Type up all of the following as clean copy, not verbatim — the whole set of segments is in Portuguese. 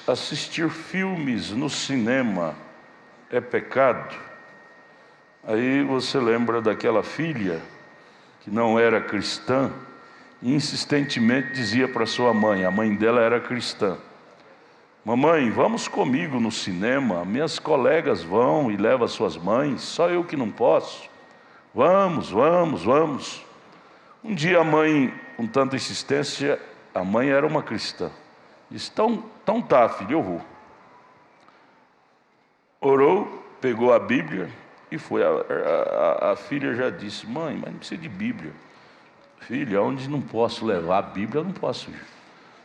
Assistir filmes no cinema é pecado? Aí você lembra daquela filha que não era cristã e insistentemente dizia para sua mãe, a mãe dela era cristã: mamãe, vamos comigo no cinema, minhas colegas vão e levam suas mães, só eu que não posso. Vamos, vamos, vamos. Um dia a mãe, com tanta insistência, a mãe era uma cristã, disse: então tá, filho, eu vou. Orou, pegou a Bíblia e foi. A filha já disse: mãe, mas não precisa de Bíblia. Filha, onde não posso levar a Bíblia, eu não posso ir.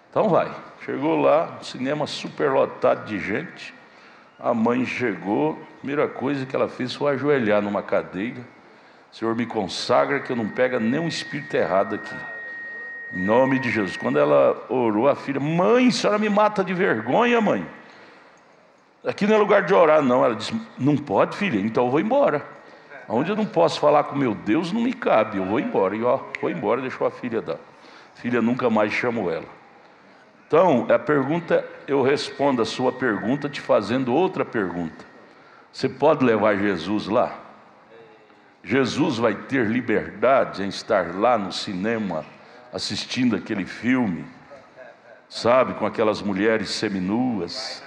Então vai. Chegou lá, cinema superlotado de gente. A mãe chegou, a primeira coisa que ela fez foi ajoelhar numa cadeira. Senhor, me consagra que eu não pego nenhum espírito errado aqui, em nome de Jesus. Quando ela orou, a filha: mãe, a senhora me mata de vergonha, mãe. Aqui não é lugar de orar, não. Ela disse: não pode, filha, então eu vou embora. Onde eu não posso falar com meu Deus, não me cabe, eu vou embora. E foi embora, deixou a filha dar. A filha nunca mais chamou ela. Então, a pergunta, eu respondo a sua pergunta te fazendo outra pergunta. Você pode levar Jesus lá? Jesus vai ter liberdade em estar lá no cinema, assistindo aquele filme, sabe, com aquelas mulheres seminuas?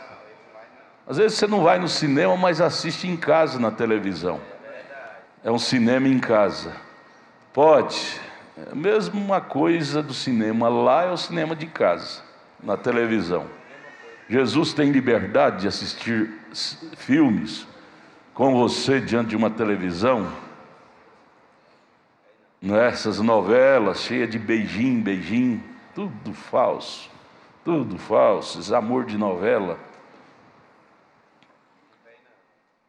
Às vezes você não vai no cinema, mas assiste em casa na televisão. É um cinema em casa. Pode. É a mesma coisa do cinema. Lá é o cinema de casa, na televisão. Jesus tem liberdade de assistir filmes com você diante de uma televisão? Não é? Essas novelas cheias de beijinho, beijinho, tudo falso, esse amor de novela.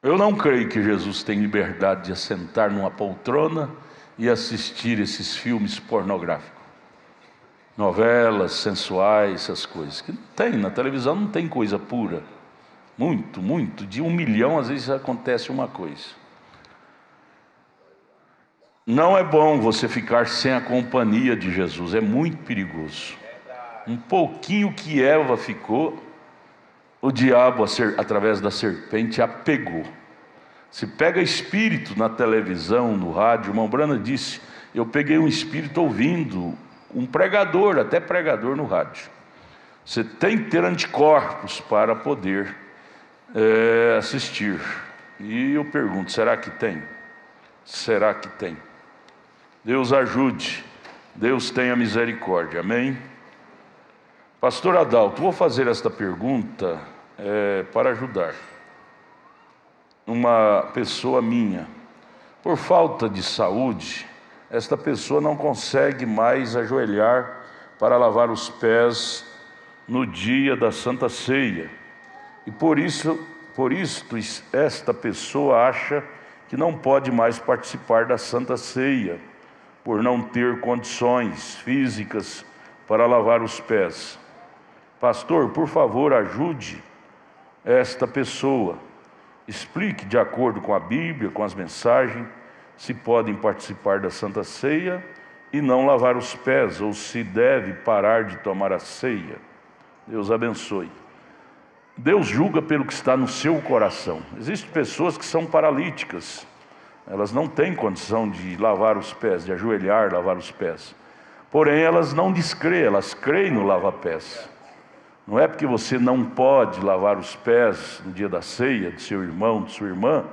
Eu não creio que Jesus tem liberdade de assentar numa poltrona e assistir esses filmes pornográficos, novelas sensuais, essas coisas que não tem na televisão. Não tem coisa pura. Muito, de 1 milhão às vezes acontece uma coisa. Não é bom você ficar sem a companhia de Jesus, é muito perigoso. Um pouquinho que Eva ficou, o diabo, através da serpente, a pegou. Se pega espírito na televisão, no rádio. O irmão Brana disse: eu peguei um espírito ouvindo um pregador, até pregador no rádio. Você tem que ter anticorpos para poder assistir. E eu pergunto: será que tem? Será que tem? Deus ajude, Deus tenha misericórdia, amém? Pastor Adalto, vou fazer esta pergunta para ajudar uma pessoa minha. Por falta de saúde, esta pessoa não consegue mais ajoelhar para lavar os pés no dia da Santa Ceia. E por isto esta pessoa acha que não pode mais participar da Santa Ceia, por não ter condições físicas para lavar os pés. Pastor, por favor, ajude esta pessoa. Explique de acordo com a Bíblia, com as mensagens, se podem participar da Santa Ceia e não lavar os pés, ou se deve parar de tomar a ceia. Deus abençoe. Deus julga pelo que está no seu coração. Existem pessoas que são paralíticas. Elas não têm condição de lavar os pés, de ajoelhar, lavar os pés. Porém, elas não descreem, elas creem no lava-pés. Não é porque você não pode lavar os pés no dia da ceia de seu irmão, de sua irmã,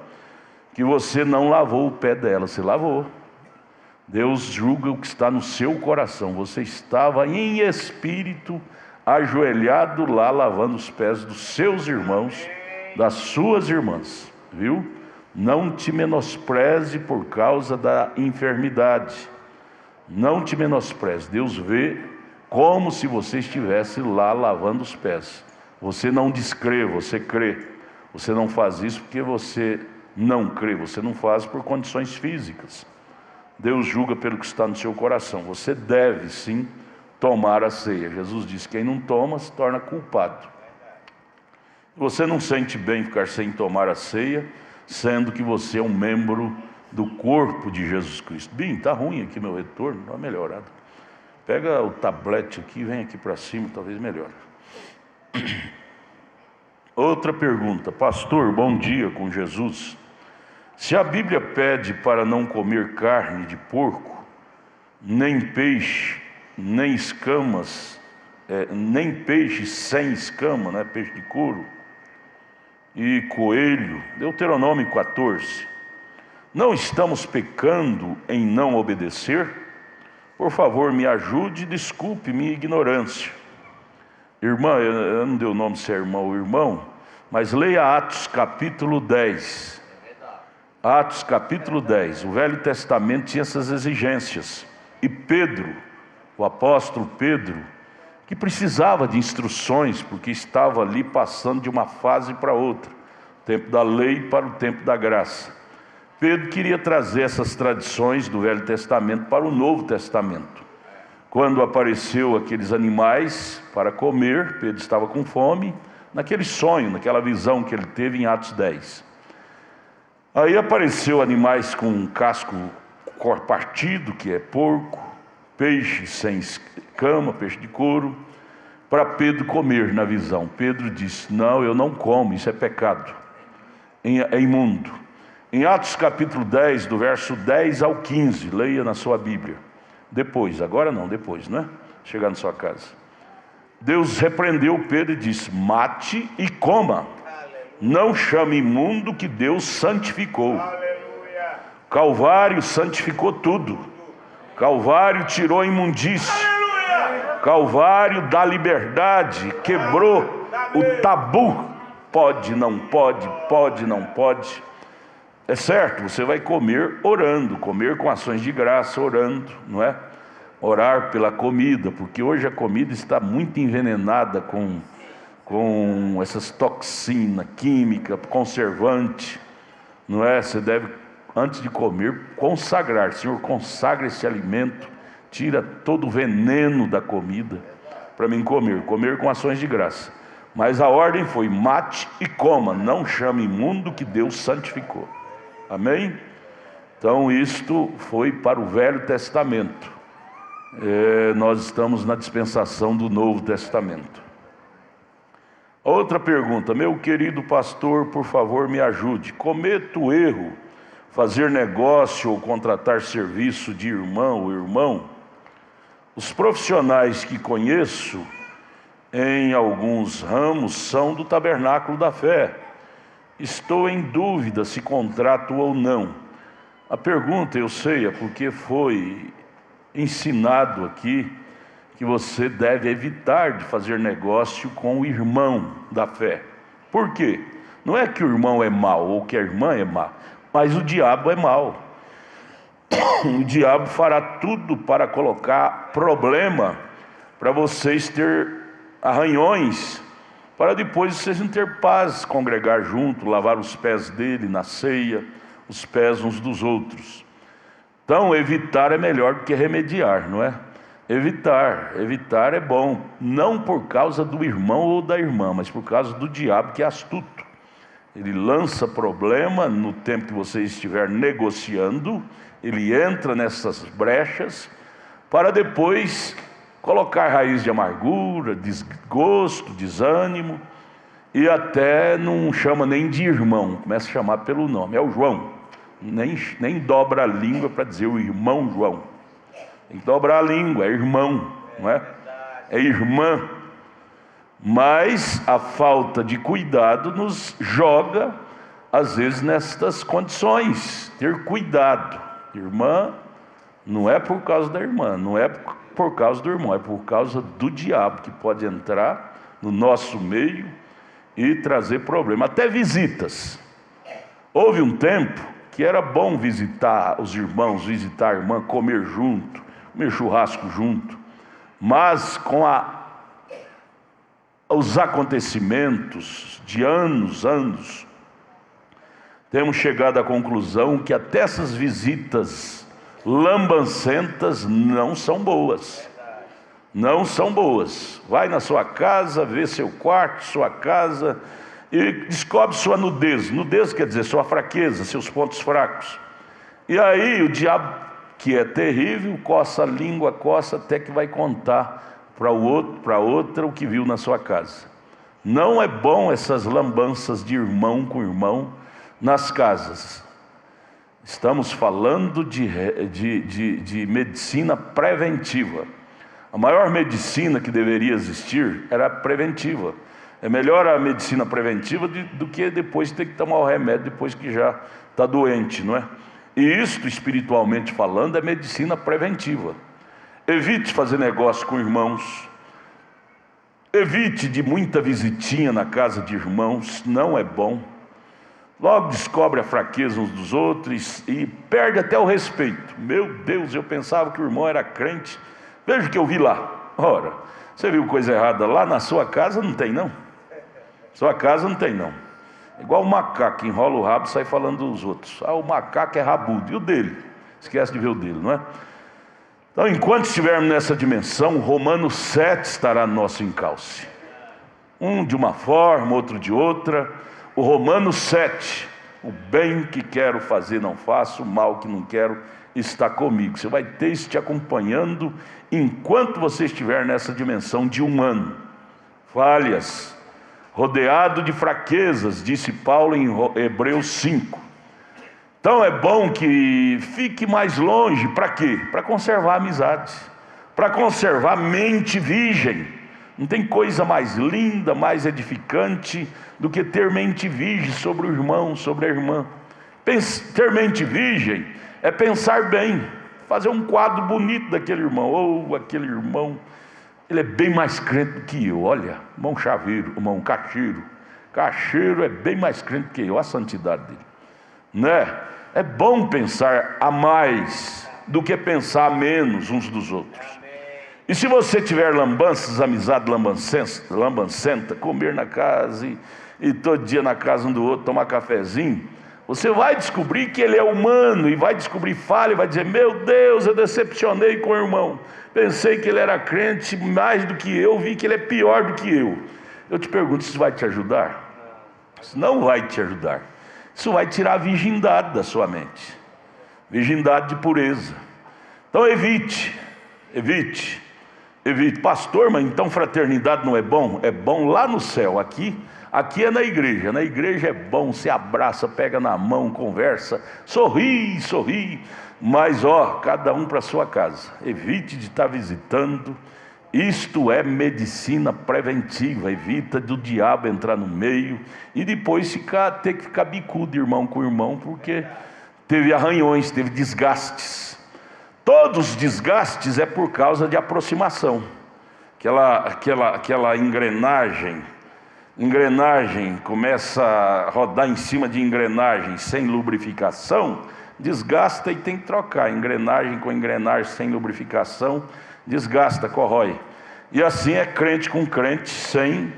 que você não lavou o pé dela. Você lavou. Deus julga o que está no seu coração. Você estava em espírito, ajoelhado lá, lavando os pés dos seus irmãos, das suas irmãs. Viu? Não te menospreze por causa da enfermidade. Não te menospreze. Deus vê como se você estivesse lá lavando os pés. Você não descrê, você crê. Você não faz isso porque você não crê. Você não faz por condições físicas. Deus julga pelo que está no seu coração. Você deve sim tomar a ceia. Jesus disse: quem não toma se torna culpado. Você não sente bem ficar sem tomar a ceia, sendo que você é um membro do corpo de Jesus Cristo. Bem, está ruim aqui meu retorno, não é melhorado. Pega o tablete aqui, vem aqui para cima, talvez melhore. Outra pergunta: pastor, bom dia com Jesus. Se a Bíblia pede para não comer carne de porco, nem peixe, nem escamas, nem peixe sem escama, né? Peixe de couro, e coelho, Deuteronômio 14, não estamos pecando em não obedecer? Por favor, me ajude e desculpe minha ignorância. Irmã, eu não dei o nome se é irmão ou irmão, mas leia Atos capítulo 10. Atos capítulo 10. O Velho Testamento tinha essas exigências. E Pedro, o apóstolo Pedro, que precisava de instruções, porque estava ali passando de uma fase para outra, o tempo da lei para o tempo da graça. Pedro queria trazer essas tradições do Velho Testamento para o Novo Testamento. Quando apareceu aqueles animais para comer, Pedro estava com fome, naquele sonho, naquela visão que ele teve em Atos 10. Aí apareceu animais com casco partido, que é porco, peixe sem escama, peixe de couro, para Pedro comer na visão. Pedro disse: não, eu não como, isso é pecado, é imundo. Em Atos capítulo 10, do verso 10 ao 15, leia na sua Bíblia. Depois, agora não, depois, né? Chegar na sua casa. Deus repreendeu Pedro e disse: mate e coma. Não chame imundo que Deus santificou. Calvário santificou tudo. Calvário tirou a imundície. Calvário dá liberdade, quebrou o tabu. Pode, não pode, pode, não pode. É certo, você vai comer orando, comer com ações de graça, orando, não é? Orar pela comida, porque hoje a comida está muito envenenada com essas toxinas, química, conservante, não é? Você deve, antes de comer, consagrar. Senhor, consagra esse alimento, tira todo o veneno da comida para mim comer com ações de graça. Mas a ordem foi: mate e coma, não chame imundo que Deus santificou. Amém? Então isto foi para o Velho Testamento. Nós estamos na dispensação do Novo Testamento. Outra pergunta: meu querido pastor, por favor me ajude. Cometo o erro fazer negócio ou contratar serviço de irmão ou irmão? Os profissionais que conheço em alguns ramos são do Tabernáculo da Fé. Estou em dúvida se contrato ou não. A pergunta, eu sei, é porque foi ensinado aqui que você deve evitar de fazer negócio com o irmão da fé. Por quê? Não é que o irmão é mau ou que a irmã é má, mas o diabo é mau. O diabo fará tudo para colocar problema, para vocês ter arranhões, para depois vocês não ter paz, congregar junto, lavar os pés dele na ceia, os pés uns dos outros. Então evitar é melhor do que remediar, não é? Evitar é bom, não por causa do irmão ou da irmã, mas por causa do diabo, que é astuto. Ele lança problema no tempo que você estiver negociando, ele entra nessas brechas para depois colocar raiz de amargura, desgosto, desânimo, e até não chama nem de irmão, começa a chamar pelo nome, é o João. Nem dobra a língua para dizer o irmão João. Tem que dobrar a língua, é irmão, não é? É irmã. Mas a falta de cuidado nos joga, às vezes, nestas condições. Ter cuidado. Irmã, não é por causa da irmã, não é por causa do irmão, é por causa do diabo, que pode entrar no nosso meio e trazer problema. Até visitas. Houve um tempo que era bom visitar os irmãos, visitar a irmã, comer junto, comer churrasco junto, mas com os acontecimentos de anos, temos chegado à conclusão que até essas visitas lambancentas não são boas. Não são boas. Vai na sua casa, vê seu quarto, sua casa, e descobre sua nudez. Nudez quer dizer sua fraqueza, seus pontos fracos. E aí o diabo que é terrível, coça a língua, coça até que vai contar para o outro, para outra, o que viu na sua casa. Não é bom essas lambanças de irmão com irmão nas casas. Estamos falando de medicina preventiva. A maior medicina que deveria existir era a preventiva. É melhor a medicina preventiva do que depois ter que tomar o remédio depois que já está doente, não é? E isto, espiritualmente falando, é medicina preventiva. Evite fazer negócio com irmãos. Evite de muita visitinha na casa de irmãos, não é bom. Logo descobre a fraqueza uns dos outros e perde até o respeito. Meu Deus, eu pensava que o irmão era crente. Veja o que eu vi lá. Ora, você viu coisa errada lá na sua casa? Não tem não. Sua casa não tem não. Igual o macaco, enrola o rabo e sai falando dos outros. O macaco é rabudo. E o dele? Esquece de ver o dele, não é? Então, enquanto estivermos nessa dimensão, Romanos 7 estará no nosso encalce. Um de uma forma, outro de outra. O Romanos 7, o bem que quero fazer não faço, o mal que não quero está comigo. Você vai ter isso te acompanhando enquanto você estiver nessa dimensão de humano. Falhas, rodeado de fraquezas, disse Paulo em Hebreus 5. Então é bom que fique mais longe. Para quê? Para conservar a amizade, para conservar a mente virgem. Não tem coisa mais linda, mais edificante do que ter mente virgem sobre o irmão, sobre a irmã. Ter mente virgem é pensar bem, fazer um quadro bonito daquele irmão. Aquele irmão, ele é bem mais crente do que eu. Olha, irmão Chaveiro, irmão Cacheiro. Cacheiro é bem mais crente do que eu, a santidade dele, né? É bom pensar a mais do que pensar a menos uns dos outros. E se você tiver lambanças, amizade lambancenta, comer na casa e todo dia na casa um do outro, tomar cafezinho, você vai descobrir que ele é humano e vai descobrir falha e vai dizer: meu Deus, eu decepcionei com o irmão. Pensei que ele era crente mais do que eu, vi que ele é pior do que eu. Eu te pergunto, isso vai te ajudar? Isso não vai te ajudar. Isso vai tirar a virgindade da sua mente. Virgindade de pureza. Então evite. Pastor, mas então fraternidade não é bom? É bom lá no céu. Aqui é na igreja. Na igreja é bom, se abraça, pega na mão, conversa, sorri. Mas cada um para sua casa. Evite de estar visitando. Isto é medicina preventiva. Evita do diabo entrar no meio e depois ter que ficar bicudo irmão com irmão, porque teve arranhões, teve desgastes. Todos os desgastes é por causa de aproximação. Aquela engrenagem começa a rodar em cima de engrenagem sem lubrificação, desgasta e tem que trocar. Engrenagem com engrenagem sem lubrificação, desgasta, corrói. E assim é crente com crente sem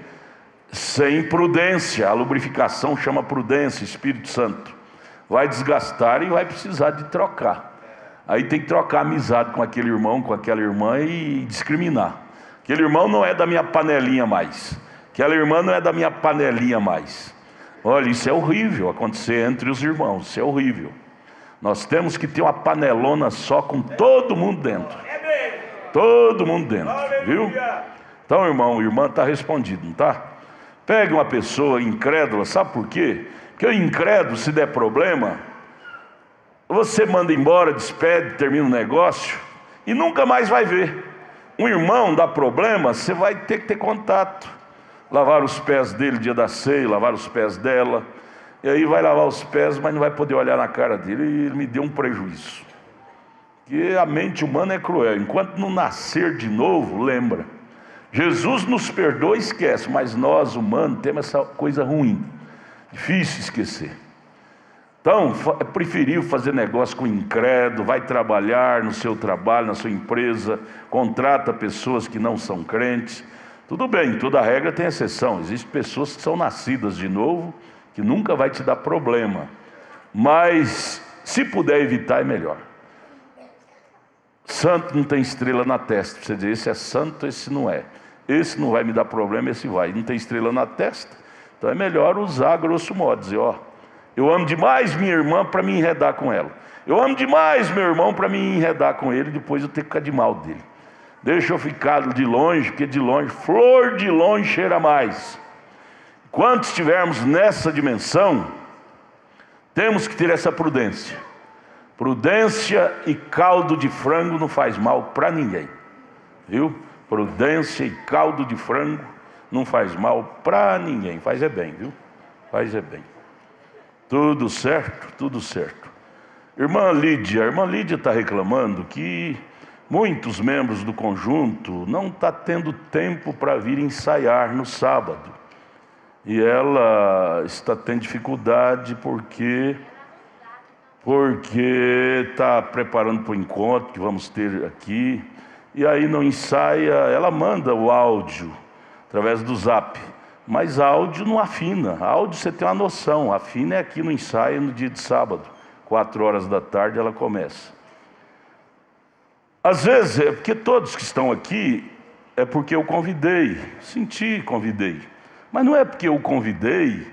prudência. A lubrificação chama prudência, Espírito Santo. Vai desgastar e vai precisar de trocar. Aí tem que trocar amizade com aquele irmão, com aquela irmã e discriminar. Aquele irmão não é da minha panelinha mais. Aquela irmã não é da minha panelinha mais. Olha, isso é horrível acontecer entre os irmãos. Isso é horrível. Nós temos que ter uma panelona só com todo mundo dentro. Todo mundo dentro, viu? Então, irmão, irmã, está respondido, não está? Pegue uma pessoa incrédula, sabe por quê? Porque o incrédulo, se der problema, você manda embora, despede, termina o negócio e nunca mais vai ver. Um irmão dá problema, você vai ter que ter contato. Lavar os pés dele dia da ceia, lavar os pés dela. E aí vai lavar os pés, mas não vai poder olhar na cara dele. E ele me deu um prejuízo. Porque a mente humana é cruel. Enquanto não nascer de novo, lembra. Jesus nos perdoa e esquece, mas nós, humanos, temos essa coisa ruim. Difícil esquecer. Então, é preferível fazer negócio com incrédulo, vai trabalhar no seu trabalho, na sua empresa, contrata pessoas que não são crentes. Tudo bem, toda regra tem exceção. Existem pessoas que são nascidas de novo, que nunca vai te dar problema. Mas, se puder evitar, é melhor. Santo não tem estrela na testa. Você diz, esse é santo, esse não é. Esse não vai me dar problema, esse vai. Não tem estrela na testa. Então é melhor usar grosso modo, dizer, eu amo demais minha irmã para me enredar com ela. Eu amo demais meu irmão para me enredar com ele, depois eu ter que ficar de mal dele. Deixa eu ficar de longe, porque de longe, flor de longe cheira mais. Quando estivermos nessa dimensão, temos que ter essa prudência. Prudência e caldo de frango não faz mal para ninguém, viu? Prudência e caldo de frango não faz mal para ninguém, faz é bem, viu? Faz é bem. Tudo certo, tudo certo. A irmã Lídia está reclamando que muitos membros do conjunto não estão tendo tempo para vir ensaiar no sábado. E ela está tendo dificuldade porque está preparando para o encontro que vamos ter aqui. E aí não ensaia, ela manda o áudio através do Zap. Mas áudio não afina. Áudio você tem uma noção, afina é aqui no ensaio no dia de sábado. 4 horas da tarde ela começa. Às vezes é porque todos que estão aqui é porque eu convidei, convidei. Mas não é porque eu convidei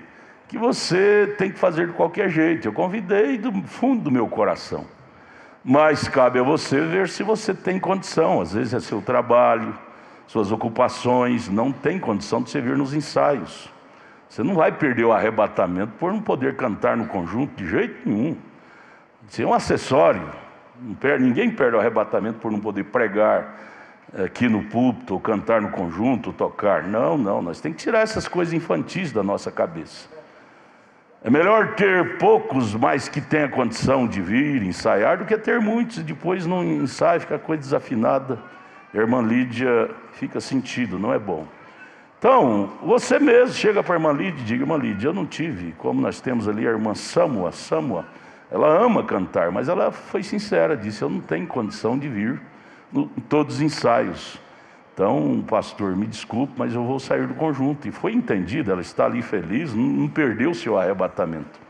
que você tem que fazer de qualquer jeito. Eu convidei do fundo do meu coração. Mas cabe a você ver se você tem condição. Às vezes é seu trabalho, suas ocupações, não tem condição de você vir nos ensaios. Você não vai perder o arrebatamento por não poder cantar no conjunto de jeito nenhum. Isso é um acessório. Ninguém perde o arrebatamento por não poder pregar aqui no púlpito, ou cantar no conjunto, ou tocar. Não, nós temos que tirar essas coisas infantis da nossa cabeça. É melhor ter poucos, mas que tenha condição de vir ensaiar, do que ter muitos e depois não ensaia, fica coisa desafinada. A irmã Lídia fica sentido, não é bom. Então, você mesmo chega para a irmã Lídia e diga: irmã Lídia, eu não tive, como nós temos ali a irmã Samua, ela ama cantar, mas ela foi sincera, disse: eu não tenho condição de vir em todos os ensaios. Então, pastor, me desculpe, mas eu vou sair do conjunto. E foi entendido, ela está ali feliz, não perdeu o seu arrebatamento.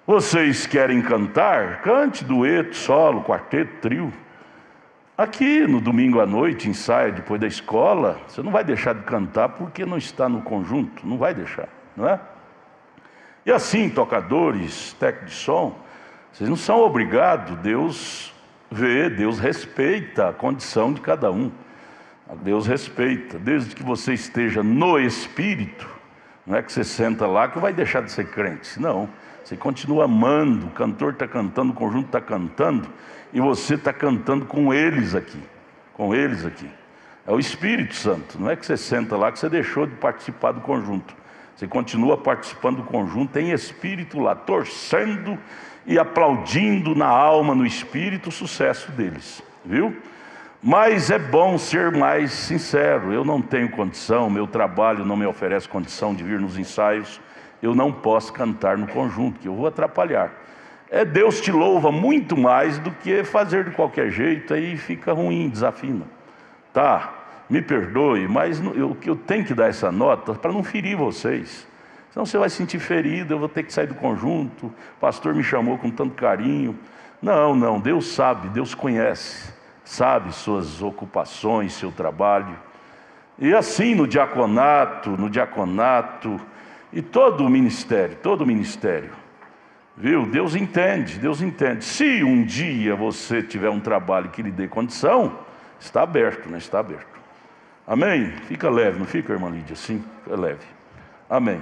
Vocês querem cantar? Cante dueto, solo, quarteto, trio. Aqui no domingo à noite, ensaia depois da escola, você não vai deixar de cantar porque não está no conjunto, não vai deixar, não é? E assim, tocadores, técnicos de som, vocês não são obrigados, Deus vê, Deus respeita a condição de cada um. Deus respeita, desde que você esteja no Espírito. Não é que você senta lá que vai deixar de ser crente, não. Você continua amando, o cantor está cantando, o conjunto está cantando, e você está cantando com eles aqui, É o Espírito Santo, não é que você senta lá que você deixou de participar do conjunto. Você continua participando do conjunto em espírito lá, torcendo e aplaudindo na alma, no espírito, o sucesso deles, viu? Mas é bom ser mais sincero. Eu não tenho condição, meu trabalho não me oferece condição de vir nos ensaios. Eu não posso cantar no conjunto, que eu vou atrapalhar. Deus te louva muito mais do que fazer de qualquer jeito, aí fica ruim, desafina. Tá, me perdoe, mas eu tenho que dar essa nota para não ferir vocês. Senão você vai se sentir ferido, eu vou ter que sair do conjunto, o pastor me chamou com tanto carinho. Não, Deus sabe, Deus conhece. Sabe suas ocupações, seu trabalho. E assim no diaconato, e todo o ministério, viu? Deus entende. Se um dia você tiver um trabalho que lhe dê condição, está aberto, né? Está aberto. Amém? Fica leve, não fica, irmã Lídia? Sim, fica leve. Amém.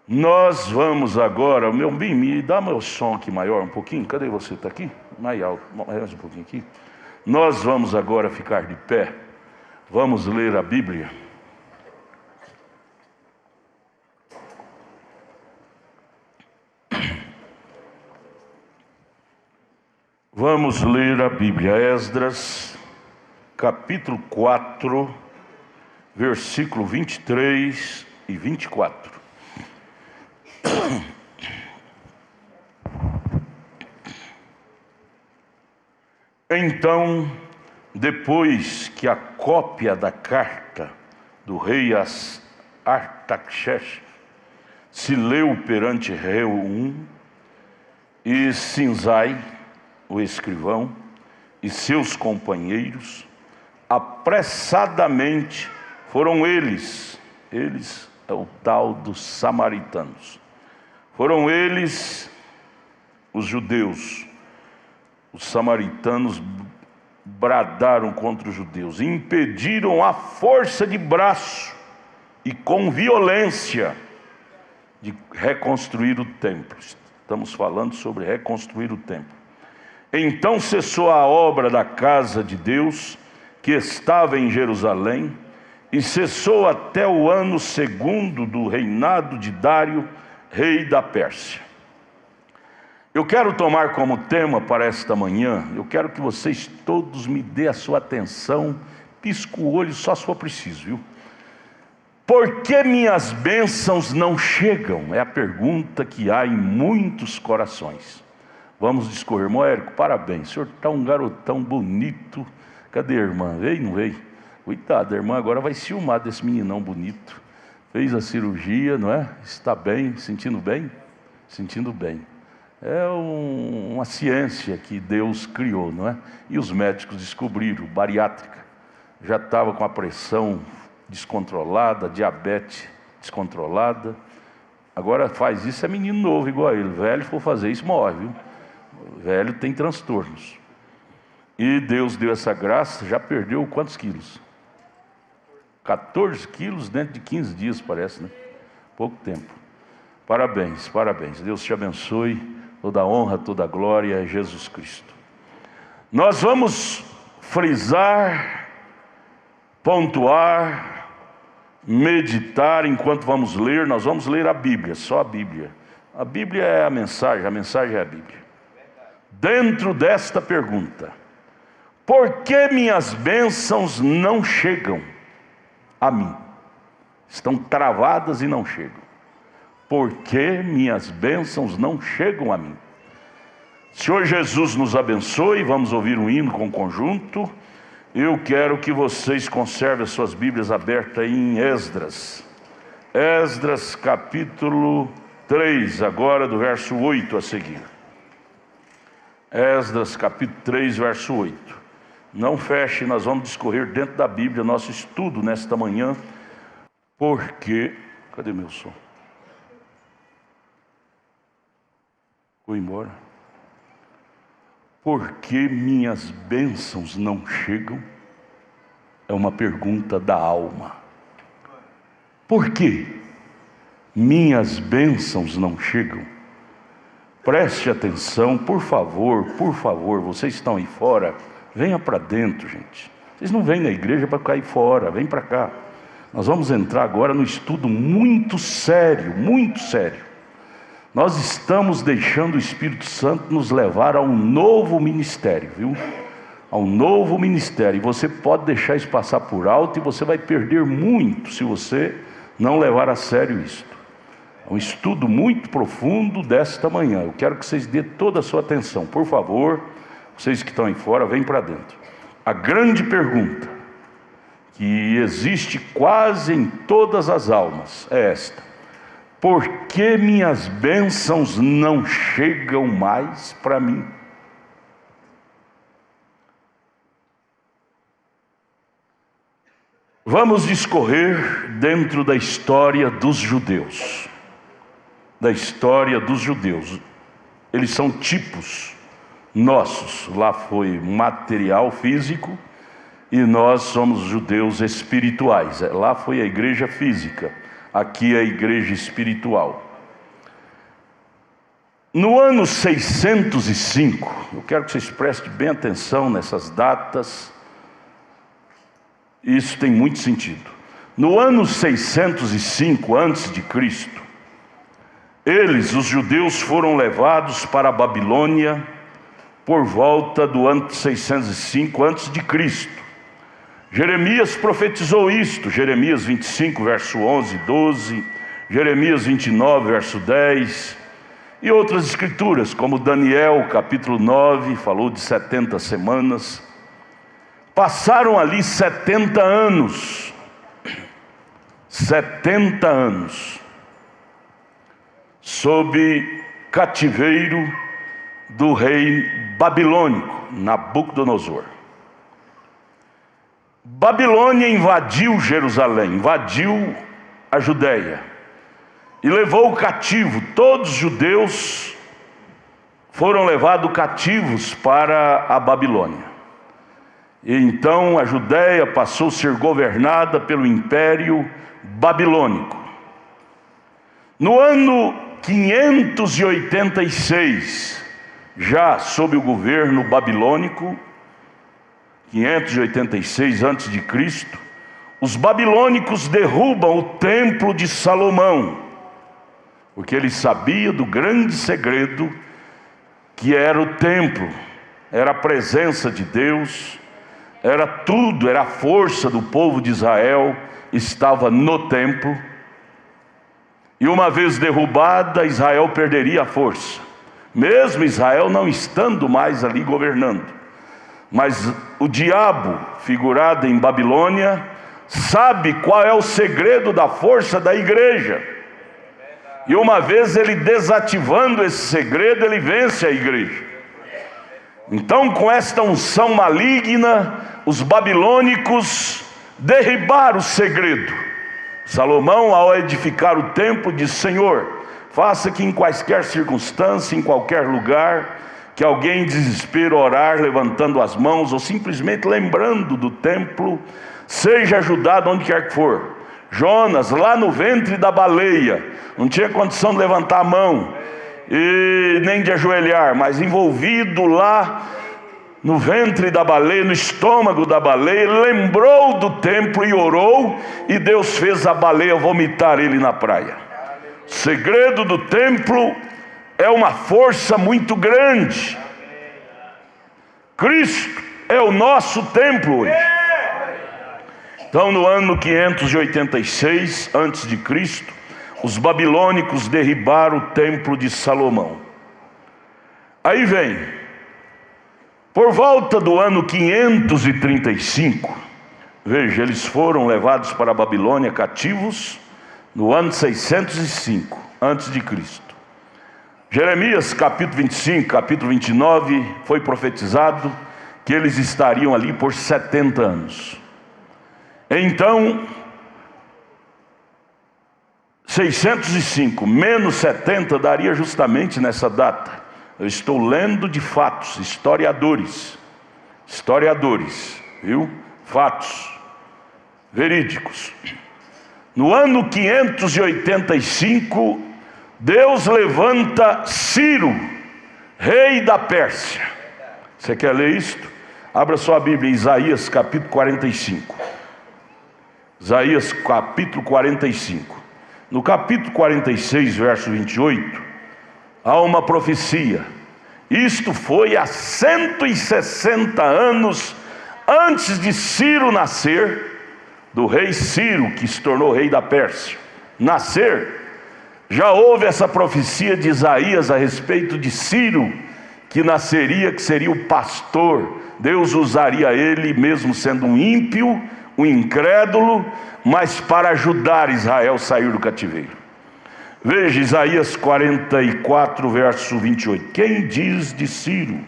Nós vamos agora, me dá meu som aqui maior um pouquinho. Cadê você? Está aqui? Mais alto, mais um pouquinho aqui. Nós vamos agora ficar de pé. Vamos ler a Bíblia. Vamos ler a Bíblia. Esdras, capítulo 4, versículo 23 e 24. Então, depois que a cópia da carta do rei Artaxerxes se leu perante Reum e Sinzai, o escrivão, e seus companheiros, apressadamente foram eles é o tal dos samaritanos, foram eles os judeus, os samaritanos bradaram contra os judeus, impediram a força de braço e com violência de reconstruir o templo. Estamos falando sobre reconstruir o templo. Então cessou a obra da casa de Deus, que estava em Jerusalém, e cessou até o ano 2º do reinado de Dário, rei da Pérsia. Eu quero tomar como tema para esta manhã, eu quero que vocês todos me dêem a sua atenção, pisca o olho só se for preciso, viu? Por que minhas bênçãos não chegam? É a pergunta que há em muitos corações. Vamos discorrer. Irmão Érico, parabéns, o senhor está um garotão bonito. Cadê a irmã? Veio, não veio? Coitada, a irmã agora vai ciumar desse meninão bonito. Fez a cirurgia, não é? Está bem, sentindo bem? Sentindo bem. É uma ciência que Deus criou, não é? E os médicos descobriram, bariátrica. Já estava com a pressão descontrolada, diabetes descontrolada. Agora faz isso, é menino novo igual a ele. Velho, se for fazer isso, morre, viu? Velho tem transtornos. E Deus deu essa graça, já perdeu quantos quilos? 14 quilos dentro de 15 dias, parece, né? Pouco tempo. Parabéns, parabéns. Deus te abençoe. Toda honra, toda glória a Jesus Cristo. Nós vamos frisar, pontuar, meditar enquanto vamos ler. Nós vamos ler a Bíblia, só a Bíblia. A Bíblia é a mensagem é a Bíblia. Dentro desta pergunta: por que minhas bênçãos não chegam a mim? Estão travadas e não chegam. Por que minhas bênçãos não chegam a mim? Senhor Jesus nos abençoe. Vamos ouvir um hino com conjunto. Eu quero que vocês conservem as suas Bíblias abertas aí em Esdras. Esdras capítulo 3, agora do verso 8 a seguir. Esdras capítulo 3, verso 8. Não feche, nós vamos discorrer dentro da Bíblia nosso estudo nesta manhã. Porque... Cadê meu som? Vou embora. Por que minhas bênçãos não chegam? É uma pergunta da alma. Por que minhas bênçãos não chegam? Preste atenção, por favor, vocês estão aí fora, venha para dentro, gente. Vocês não vêm na igreja para ficar aí fora, vem para cá. Nós vamos entrar agora no estudo muito sério, muito sério. Nós estamos deixando o Espírito Santo nos levar a um novo ministério, viu? A um novo ministério. E você pode deixar isso passar por alto e você vai perder muito se você não levar a sério isto. É um estudo muito profundo desta manhã. Eu quero que vocês dêem toda a sua atenção. Por favor, vocês que estão aí fora, vem para dentro. A grande pergunta que existe quase em todas as almas é esta: por que minhas bênçãos não chegam mais para mim? Vamos discorrer dentro da história dos judeus. Da história dos judeus. Eles são tipos nossos. Lá foi material, físico, e nós somos judeus espirituais. Lá foi a igreja física. Aqui é a igreja espiritual. No ano 605, eu quero que vocês prestem bem atenção nessas datas, isso tem muito sentido. No ano 605 a.C., eles, os judeus, foram levados para a Babilônia por volta do ano 605 a.C. Jeremias profetizou isto, Jeremias 25, verso 11 e 12, Jeremias 29, verso 10, e outras escrituras, como Daniel, capítulo 9, falou de 70 semanas. Passaram ali 70 anos, 70 anos, sob cativeiro do rei babilônico, Nabucodonosor. Babilônia invadiu Jerusalém, invadiu a Judéia e levou cativo todos os judeus, foram levados cativos para a Babilônia. E então a Judéia passou a ser governada pelo Império Babilônico. No ano 586, já sob o governo babilônico, 586 a.C., os babilônicos derrubam o templo de Salomão, porque eles sabiam do grande segredo que era o templo, era a presença de Deus, era tudo, era a força do povo de Israel, estava no templo. E uma vez derrubada, Israel perderia a força, mesmo Israel não estando mais ali governando. Mas o diabo, figurado em Babilônia, sabe qual é o segredo da força da igreja. E uma vez ele desativando esse segredo, ele vence a igreja. Então, com esta unção maligna, os babilônicos derribaram o segredo. Salomão, ao edificar o templo, disse: Senhor, faça que em quaisquer circunstância, em qualquer lugar, que alguém em desespero orar, levantando as mãos, ou simplesmente lembrando do templo, seja ajudado onde quer que for. Jonas, lá no ventre da baleia, não tinha condição de levantar a mão, e nem de ajoelhar, mas envolvido lá no ventre da baleia, no estômago da baleia, ele lembrou do templo e orou, e Deus fez a baleia vomitar ele na praia. O segredo do templo é uma força muito grande. Cristo é o nosso templo hoje. Então, no ano 586 a.C., os babilônicos derribaram o templo de Salomão. Aí vem, por volta do ano 535, veja, eles foram levados para a Babilônia cativos no ano 605 a.C. Jeremias capítulo 25, capítulo 29, foi profetizado que eles estariam ali por 70 anos. Então, 605 menos 70 daria justamente nessa data. Eu estou lendo de fatos, historiadores, viu? Fatos verídicos. No ano 585, Deus levanta Ciro, rei da Pérsia. Você quer ler isto? Abra sua Bíblia em Isaías capítulo 45. Isaías capítulo 45. No capítulo 46, verso 28, há uma profecia. Isto foi há 160 anos antes de Ciro nascer, do rei Ciro, que se tornou rei da Pérsia, nascer. Já houve essa profecia de Isaías a respeito de Ciro, que nasceria, que seria o pastor. Deus usaria ele, mesmo sendo um ímpio, um incrédulo, mas para ajudar Israel a sair do cativeiro. Veja Isaías 44, verso 28. Quem diz de Ciro?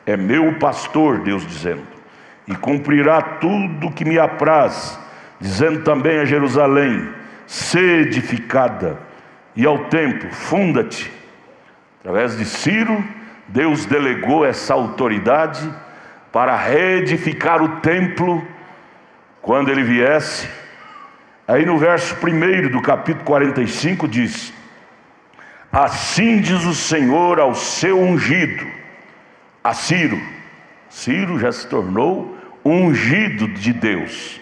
É meu pastor, Deus dizendo, e cumprirá tudo que me apraz, dizendo também a Jerusalém: sê edificada, e ao templo: funda-te. Através de Ciro, Deus delegou essa autoridade para reedificar o templo quando ele viesse. Aí no verso 1 do capítulo 45 diz: assim diz o Senhor ao seu ungido, a Ciro. Ciro já se tornou ungido de Deus,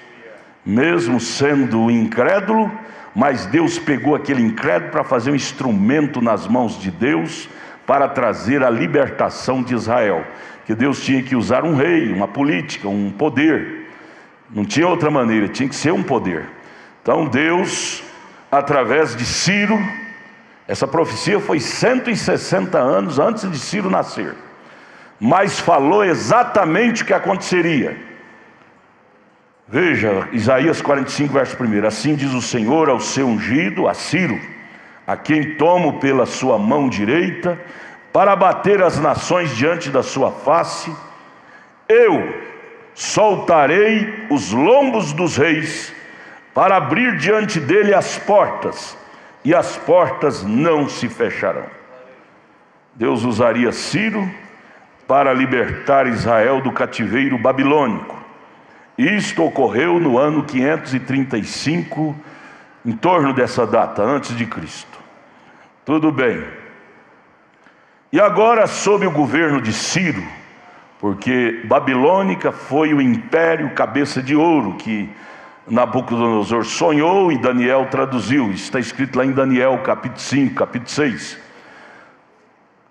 mesmo sendo incrédulo, mas Deus pegou aquele incrédulo para fazer um instrumento nas mãos de Deus, para trazer a libertação de Israel. Que Deus tinha que usar um rei, uma política, um poder. Não tinha outra maneira, tinha que ser um poder. Então Deus, através de Ciro, essa profecia foi 160 anos antes de Ciro nascer, mas falou exatamente o que aconteceria. Veja, Isaías 45, verso 1. Assim diz o Senhor ao seu ungido, a Ciro, a quem tomo pela sua mão direita, para abater as nações diante da sua face: eu soltarei os lombos dos reis, para abrir diante dele as portas, e as portas não se fecharão. Deus usaria Ciro para libertar Israel do cativeiro babilônico. Isto ocorreu no ano 535, em torno dessa data, antes de Cristo. Tudo bem. E agora, sob o governo de Ciro, porque Babilônica foi o império cabeça de ouro que Nabucodonosor sonhou e Daniel traduziu. Está escrito lá em Daniel capítulo 5, capítulo 6.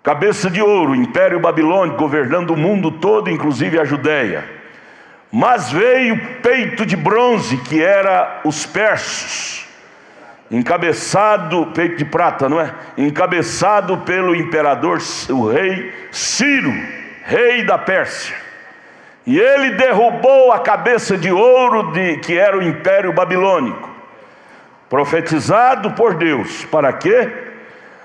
Cabeça de ouro, império babilônico, governando o mundo todo, inclusive a Judéia. Mas veio peito de bronze, que era os persas, encabeçado, peito de prata, não é? Encabeçado pelo imperador, o rei Ciro, rei da Pérsia. E ele derrubou a cabeça de ouro que era o império babilônico, profetizado por Deus. Para quê?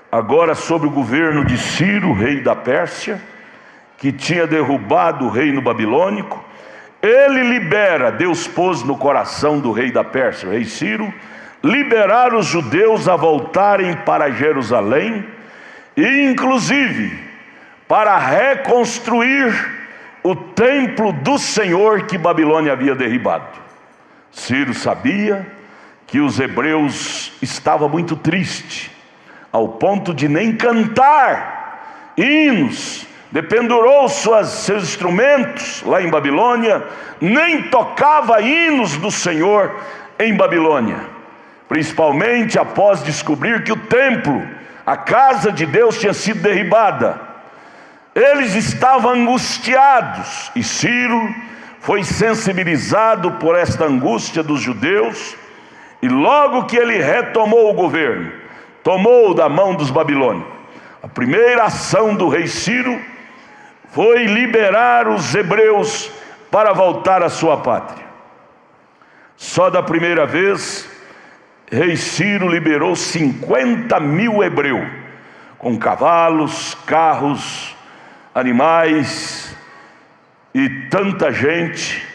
Agora, sob o governo de Ciro, rei da Pérsia, que tinha derrubado o reino babilônico, ele libera, Deus pôs no coração do rei da Pérsia, o rei Ciro, liberar os judeus a voltarem para Jerusalém e inclusive para reconstruir o templo do Senhor que Babilônia havia derribado. Ciro sabia que os hebreus estavam muito tristes, ao ponto de nem cantar hinos, dependurou seus instrumentos lá em Babilônia, nem tocava hinos do Senhor em Babilônia, principalmente após descobrir que o templo, a casa de Deus, tinha sido derribada. Eles estavam angustiados, e Ciro foi sensibilizado por esta angústia dos judeus, e logo que ele retomou o governo, tomou da mão dos babilônicos, a primeira ação do rei Ciro foi liberar os hebreus para voltar à sua pátria. Só da primeira vez, rei Ciro liberou 50.000 hebreus, com cavalos, carros, animais e tanta gente,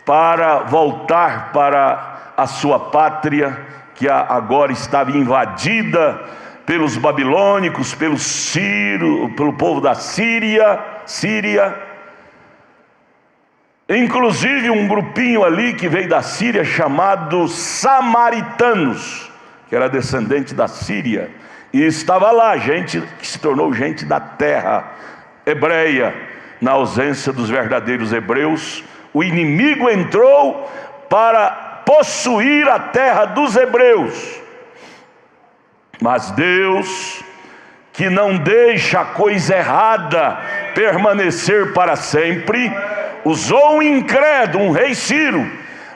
para voltar para a sua pátria, que agora estava invadida pelos babilônicos, pelo povo da Síria, inclusive um grupinho ali que veio da Síria chamado samaritanos, que era descendente da Síria, e estava lá gente que se tornou gente da terra hebreia. Na ausência dos verdadeiros hebreus, o inimigo entrou para possuir a terra dos hebreus. Mas Deus, que não deixa a coisa errada permanecer para sempre, usou um incrédulo, um rei Ciro,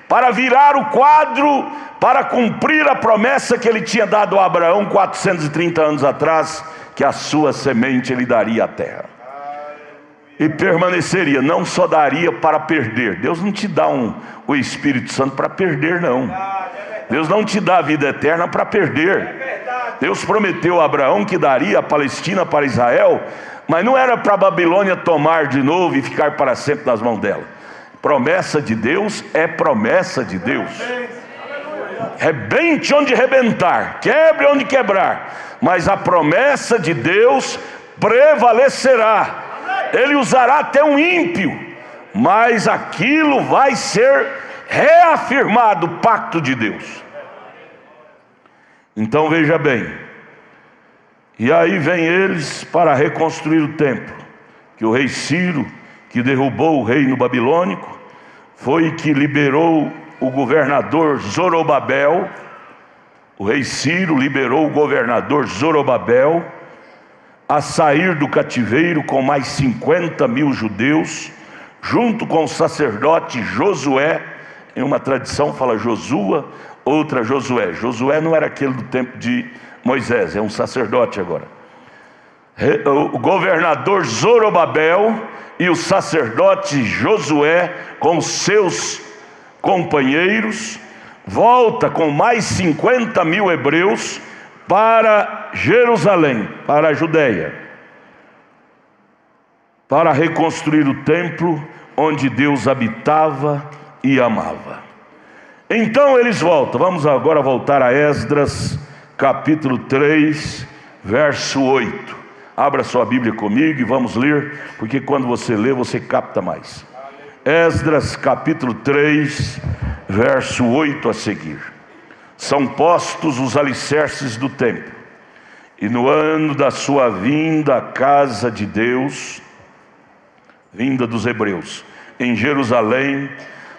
para virar o quadro, para cumprir a promessa que ele tinha dado a Abraão 430 anos atrás, que a sua semente lhe daria a terra. E permaneceria, não só daria para perder. Deus não te dá o Espírito Santo para perder, não. Deus não te dá a vida eterna para perder. Deus prometeu a Abraão que daria a Palestina para Israel, mas não era para a Babilônia tomar de novo e ficar para sempre nas mãos dela. Promessa de Deus é promessa de Deus. Rebente onde rebentar, quebre onde quebrar, mas a promessa de Deus prevalecerá. Ele usará até um ímpio, mas aquilo vai ser reafirmado, o pacto de Deus. Então veja bem, e aí vem eles para reconstruir o templo, que o rei Ciro, que derrubou o reino babilônico, foi que liberou o governador Zorobabel. O rei Ciro liberou o governador Zorobabel a sair do cativeiro com mais 50.000 judeus, junto com o sacerdote Josué. Em uma tradição fala Josua, outra Josué. Josué não era aquele do tempo de Moisés, é um sacerdote agora. O governador Zorobabel e o sacerdote Josué, com seus companheiros, volta com mais 50.000 hebreus para Jerusalém, para a Judéia, para reconstruir o templo onde Deus habitava e amava. Então eles voltam. Vamos agora voltar a Esdras capítulo 3, verso 8. Abra sua Bíblia comigo e vamos ler, porque quando você lê, você capta mais. Esdras capítulo 3, verso 8 a seguir. São postos os alicerces do templo, e no ano da sua vinda à casa de Deus, vinda dos hebreus, em Jerusalém,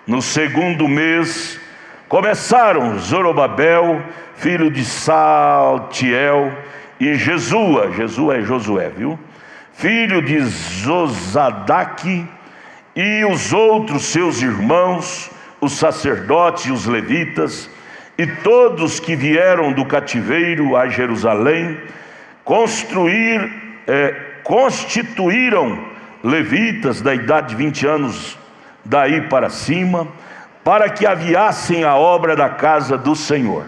no segundo mês, começaram Zorobabel, filho de Saltiel, e Jesua é Josué, viu? Filho de Zosadaque, e os outros seus irmãos, os sacerdotes e os levitas, e todos que vieram do cativeiro a Jerusalém, constituíram levitas da idade de 20 anos daí para cima, para que aviassem a obra da casa do Senhor.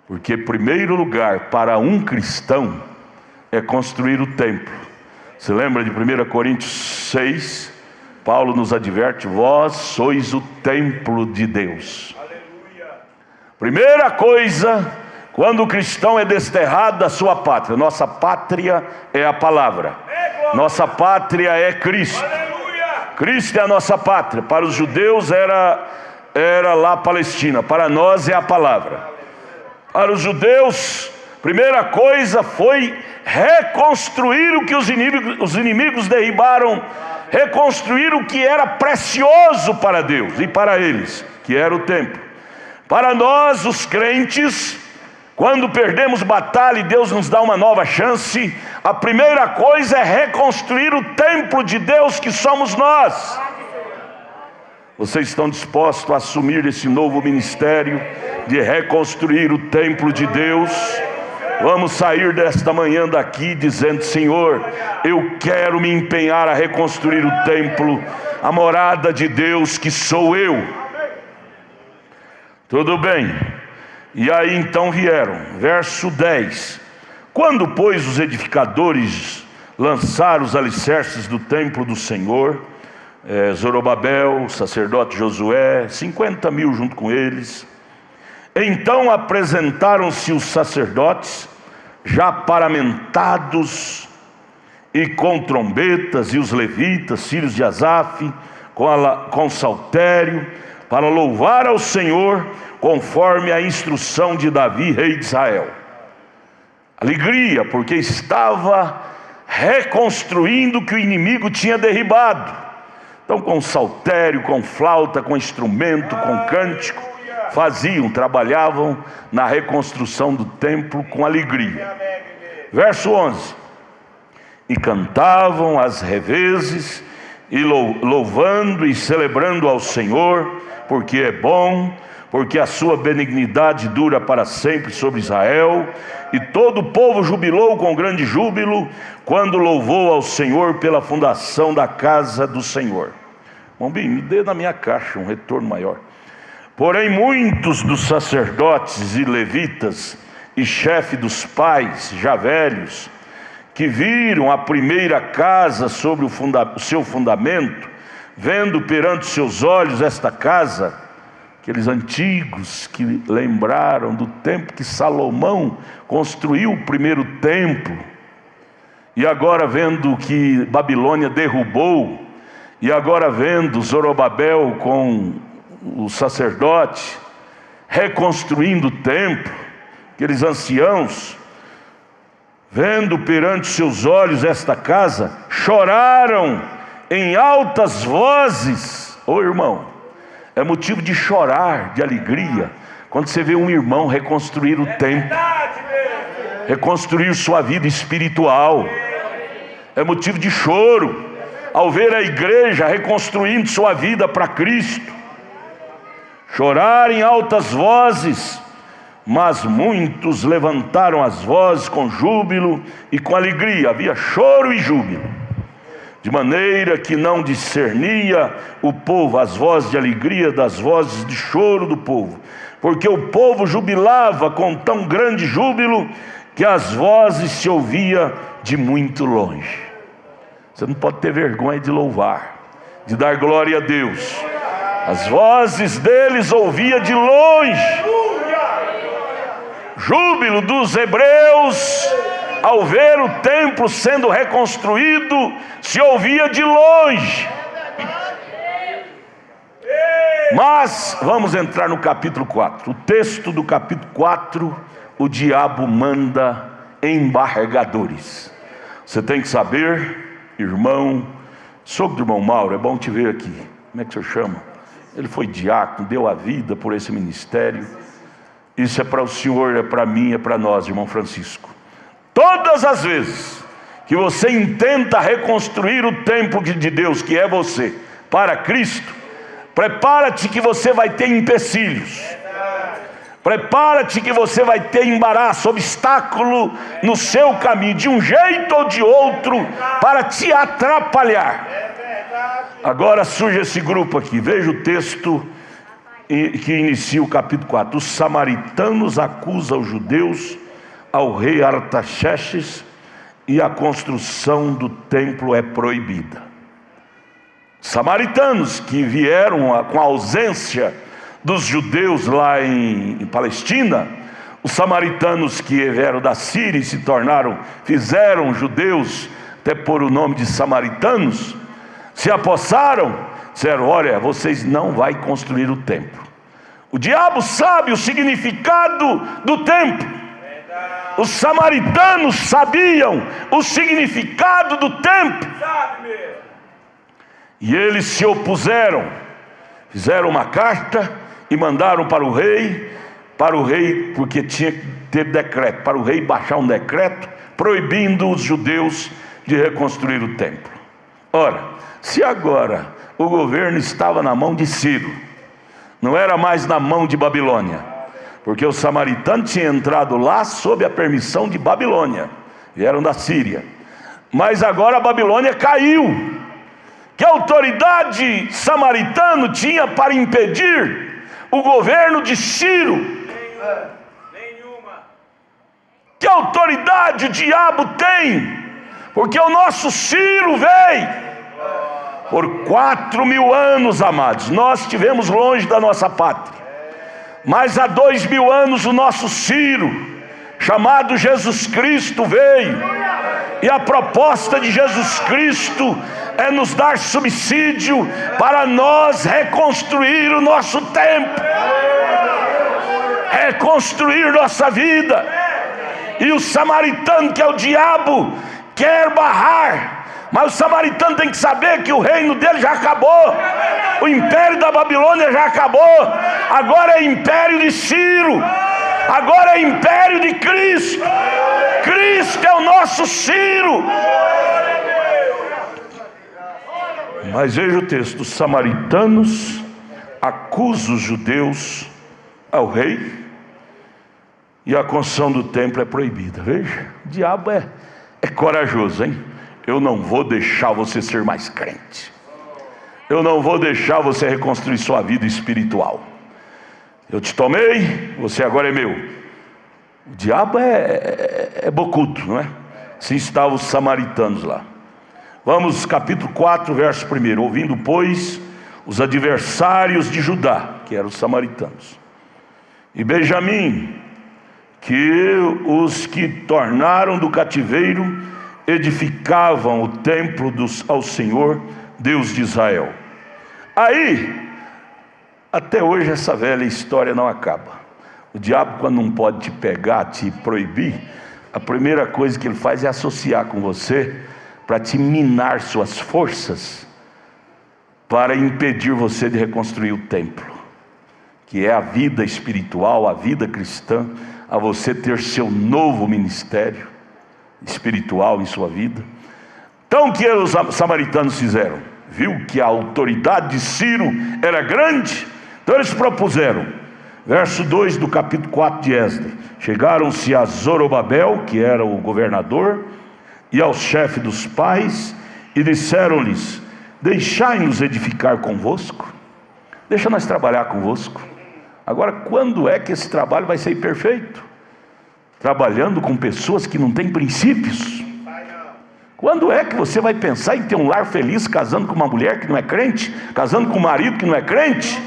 Porque primeiro lugar para um cristão é construir o templo. Você lembra de 1 Coríntios 6? Paulo nos adverte: vós sois o templo de Deus. Aleluia. Primeira coisa, quando o cristão é desterrado da sua pátria, nossa pátria é a palavra, nossa pátria é Cristo. Aleluia. Cristo é a nossa pátria. Para os judeus era lá a Palestina, para nós é a palavra. Para os judeus, primeira coisa foi reconstruir o que os inimigos derribaram, reconstruir o que era precioso para Deus e para eles, que era o templo. Para nós, os crentes, quando perdemos batalha e Deus nos dá uma nova chance, a primeira coisa é reconstruir o templo de Deus que somos nós. Vocês estão dispostos a assumir esse novo ministério de reconstruir o templo de Deus? Vamos sair desta manhã daqui dizendo: Senhor, eu quero me empenhar a reconstruir o templo, a morada de Deus que sou eu. Tudo bem. E aí então vieram, verso 10. Quando, pois, os edificadores lançaram os alicerces do templo do Senhor, Zorobabel, sacerdote Josué, 50 mil junto com eles, então apresentaram-se os sacerdotes, já paramentados e com trombetas, e os levitas, filhos de Asaf, com saltério, para louvar ao Senhor, conforme a instrução de Davi, rei de Israel. Alegria, porque estava reconstruindo o que o inimigo tinha derribado. Então, com saltério, com flauta, com instrumento, com cântico, trabalhavam na reconstrução do templo com alegria. Verso 11. E cantavam às revezes, e louvando e celebrando ao Senhor, porque é bom, porque a sua benignidade dura para sempre sobre Israel. E todo o povo jubilou com grande júbilo, quando louvou ao Senhor pela fundação da casa do Senhor. Bombinho, me dê na minha caixa um retorno maior. Porém, muitos dos sacerdotes e levitas e chefe dos pais, já velhos, que viram a primeira casa sobre o seu fundamento, vendo perante seus olhos esta casa, aqueles antigos que lembraram do tempo que Salomão construiu o primeiro templo, e agora vendo que Babilônia derrubou, e agora vendo Zorobabel com o sacerdote reconstruindo o templo, aqueles anciãos, vendo perante seus olhos esta casa, choraram em altas vozes. Ô irmão, é motivo de chorar, de alegria, quando você vê um irmão reconstruir o templo, reconstruir sua vida espiritual. É motivo de choro ao ver a igreja reconstruindo sua vida para Cristo. Chorar em altas vozes, mas muitos levantaram as vozes com júbilo e com alegria. Havia choro e júbilo, de maneira que não discernia o povo as vozes de alegria das vozes de choro do povo, porque o povo jubilava com tão grande júbilo que as vozes se ouvia de muito longe. Você não pode ter vergonha de louvar, de dar glória a Deus. As vozes deles ouvia de longe. Júbilo dos hebreus ao ver o templo sendo reconstruído, se ouvia de longe. Mas vamos entrar no capítulo 4. O texto do capítulo 4, o diabo manda embargadores. Você tem que saber, irmão, sogro do irmão Mauro, é bom te ver aqui. Como é que o senhor chama? Ele foi diácono, deu a vida por esse ministério. Isso é para o senhor, é para mim, é para nós, irmão Francisco. Todas as vezes que você intenta reconstruir o templo de Deus, que é você, para Cristo, prepara-te que você vai ter empecilhos. Prepara-te que você vai ter embaraço, obstáculo no seu caminho, de um jeito ou de outro, para te atrapalhar. Agora surge esse grupo aqui. Veja o texto que inicia o capítulo 4. Os samaritanos acusam os judeus ao rei Artaxerxes e a construção do templo é proibida. Samaritanos que vieram com a ausência dos judeus lá em Palestina, os samaritanos que vieram da Síria e se fizeram judeus, até por o nome de samaritanos, se apossaram, disseram: olha, vocês não vão construir o templo. O diabo sabe o significado do templo. Os samaritanos sabiam o significado do templo. E eles se opuseram, fizeram uma carta e mandaram para o rei, porque tinha que ter decreto, para o rei baixar um decreto proibindo os judeus de reconstruir o templo. Ora, se agora o governo estava na mão de Ciro, não era mais na mão de Babilônia, porque os samaritanos tinham entrado lá sob a permissão de Babilônia, vieram da Síria, mas agora a Babilônia caiu. Que autoridade samaritano tinha para impedir o governo de Ciro? Nenhuma. Que autoridade o diabo tem? Porque o nosso Ciro veio. Por 4.000 anos, amados, nós estivemos longe da nossa pátria. Mas há 2.000 anos o nosso Ciro, chamado Jesus Cristo, veio. E a proposta de Jesus Cristo é nos dar subsídio para nós reconstruir o nosso templo, reconstruir nossa vida. E o samaritano, que é o diabo, quer barrar, mas o samaritano tem que saber que o reino dele já acabou, o império da Babilônia já acabou, agora é império de Ciro, agora é império de Cristo. Cristo é o nosso Ciro. Mas veja o texto: os samaritanos acusam os judeus ao rei e a construção do templo é proibida. Veja, o diabo é corajoso, hein? Eu não vou deixar você ser mais crente, eu não vou deixar você reconstruir sua vida espiritual. Eu te tomei, você agora é meu. O diabo é bocudo, não é? Assim estavam os samaritanos lá. Vamos, capítulo 4, verso 1. Ouvindo, pois, os adversários de Judá, que eram os samaritanos, e Benjamim, que os que tornaram do cativeiro edificavam o templo ao Senhor, Deus de Israel. Aí, até hoje essa velha história não acaba. O diabo, quando não pode te pegar, te proibir, a primeira coisa que ele faz é associar com você para te minar suas forças, para impedir você de reconstruir o templo, que é a vida espiritual, a vida cristã, a você ter seu novo ministério espiritual em sua vida. Então o que os samaritanos fizeram? Viu que a autoridade de Ciro era grande, então eles propuseram, verso 2 do capítulo 4 de Esdras: chegaram-se a Zorobabel, que era o governador, e ao chefe dos pais, e disseram-lhes: deixai-nos edificar convosco, deixa nós trabalhar convosco. Agora, quando é que esse trabalho vai ser perfeito? Trabalhando com pessoas que não têm princípios. Quando é que você vai pensar em ter um lar feliz casando com uma mulher que não é crente, casando com um marido que não é crente?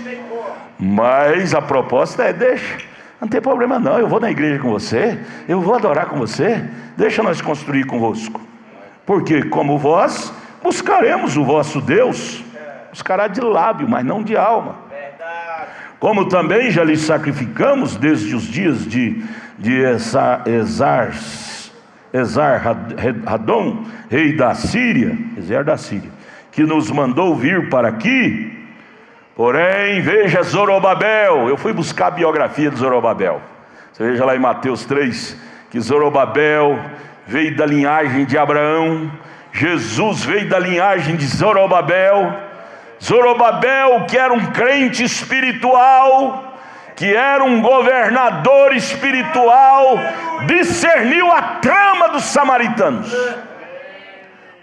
Mas a proposta é: deixa, Não tem problema não, eu vou na igreja com você, eu vou adorar com você, deixa nós construir convosco. Porque como vós, buscaremos o vosso Deus, buscará de lábio, mas não de alma. Como também já lhe sacrificamos desde os dias de Esar-Hadon, rei da Síria, que nos mandou vir para aqui. Porém, veja Zorobabel. Eu fui buscar a biografia de Zorobabel. Você veja lá em Mateus 3, que Zorobabel veio da linhagem de Abraão, Jesus veio da linhagem de Zorobabel. Zorobabel, que era um crente espiritual, que era um governador espiritual, discerniu a trama dos samaritanos.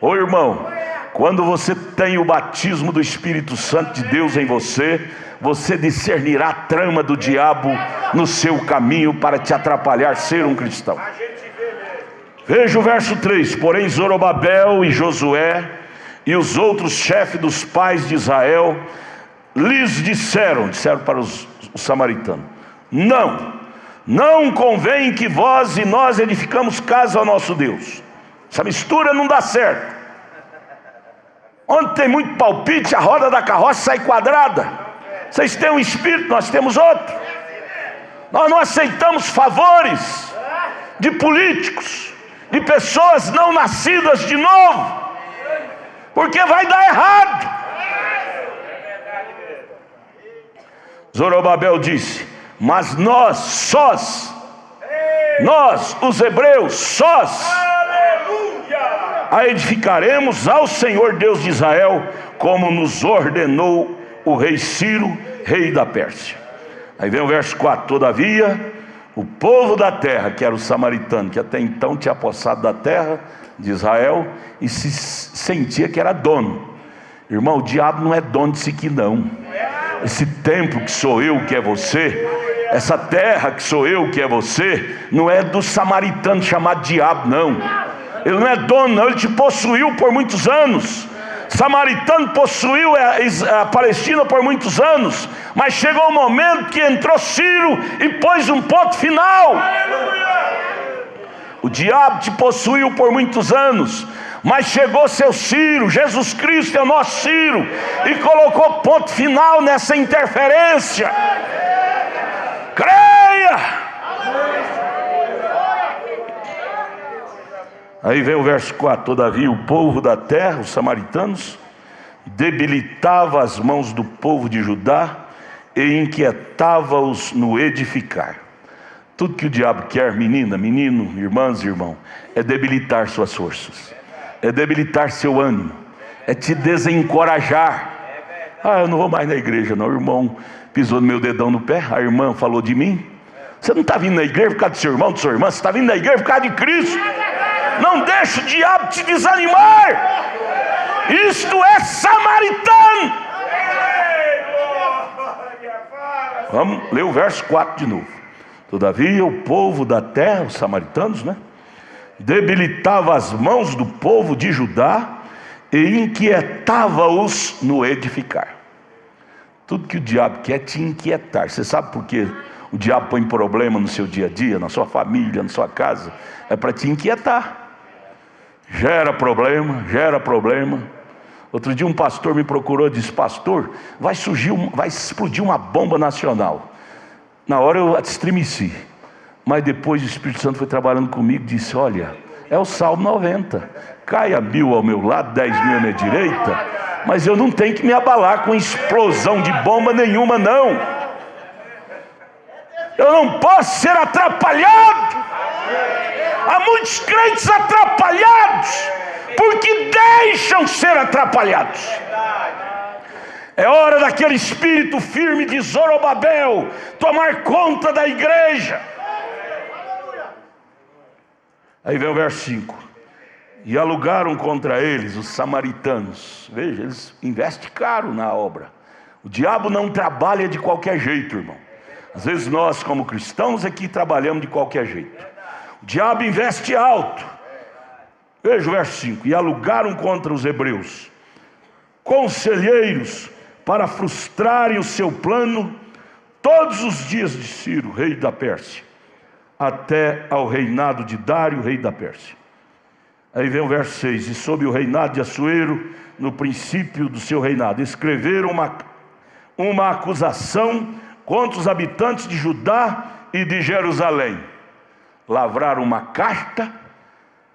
Ô irmão, quando você tem o batismo do Espírito Santo de Deus em você, você discernirá a trama do diabo no seu caminho para te atrapalhar ser um cristão. Veja o verso 3: porém Zorobabel e Josué e os outros chefes dos pais de Israel lhes disseram para os samaritanos: não convém que vós e nós edificamos casa ao nosso Deus. Essa mistura não dá certo. Onde tem muito palpite, a roda da carroça sai quadrada. Vocês têm um espírito, nós temos outro. Nós não aceitamos favores de políticos, de pessoas não nascidas de novo, porque vai dar errado. Zorobabel disse: mas nós, os hebreus, a edificaremos ao Senhor Deus de Israel, como nos ordenou o rei Ciro, rei da Pérsia. Aí vem o verso 4: todavia o povo da terra, que era o samaritano, que até então tinha apossado da terra de Israel e se sentia que era dono. Irmão, o diabo não é dono disso aqui não. Esse templo que sou eu, que é você, essa terra que sou eu, que é você, não é do samaritano chamado diabo não. Ele não é dono não, ele te possuiu por muitos anos. Samaritano possuiu a Palestina por muitos anos, mas chegou um momento que entrou Ciro e pôs um ponto final. O diabo te possuiu por muitos anos, mas chegou seu Ciro, Jesus Cristo é o nosso Ciro, e colocou ponto final nessa interferência. Creia! Aí vem o verso 4: todavia o povo da terra, os samaritanos, debilitava as mãos do povo de Judá e inquietava-os no edificar. Tudo que o diabo quer, menina, menino, irmãs e irmão, é debilitar suas forças, é debilitar seu ânimo, é te desencorajar. Eu não vou mais na igreja não, o irmão pisou no meu dedão no pé, a irmã falou de mim. Você não está vindo na igreja por causa do seu irmão, da sua irmã, você está vindo na igreja por causa de Cristo. Não deixe o diabo te desanimar. Isto é samaritano. Vamos ler o verso 4 de novo. Todavia o povo da terra, os samaritanos, debilitava as mãos do povo de Judá e inquietava-os no edificar. Tudo que o diabo quer é te inquietar. Você sabe por quê o diabo põe problema no seu dia a dia, na sua família, na sua casa? É para te inquietar. Gera problema. Outro dia um pastor me procurou e disse: pastor, vai explodir uma bomba nacional. Na hora eu estremeci, mas depois o Espírito Santo foi trabalhando comigo e disse: olha, é o Salmo 90, caia 1000 ao meu lado, 10.000 à minha direita, mas eu não tenho que me abalar com explosão de bomba nenhuma não. Eu não posso ser atrapalhado. Há muitos crentes atrapalhados porque deixam ser atrapalhados. É hora daquele espírito firme de Zorobabel tomar conta da igreja. Aí vem o verso 5: e alugaram contra eles os samaritanos. Veja, eles investem caro na obra. O diabo não trabalha de qualquer jeito, irmão. Às vezes nós, como cristãos, aqui trabalhamos de qualquer jeito. O diabo investe alto. Veja o verso 5: e alugaram contra os hebreus conselheiros para frustrarem o seu plano todos os dias de Ciro, rei da Pérsia, até ao reinado de Dário, rei da Pérsia. Aí vem o verso 6: e sob o reinado de Assuero, no princípio do seu reinado, escreveram uma acusação contra os habitantes de Judá e de Jerusalém. Lavraram uma carta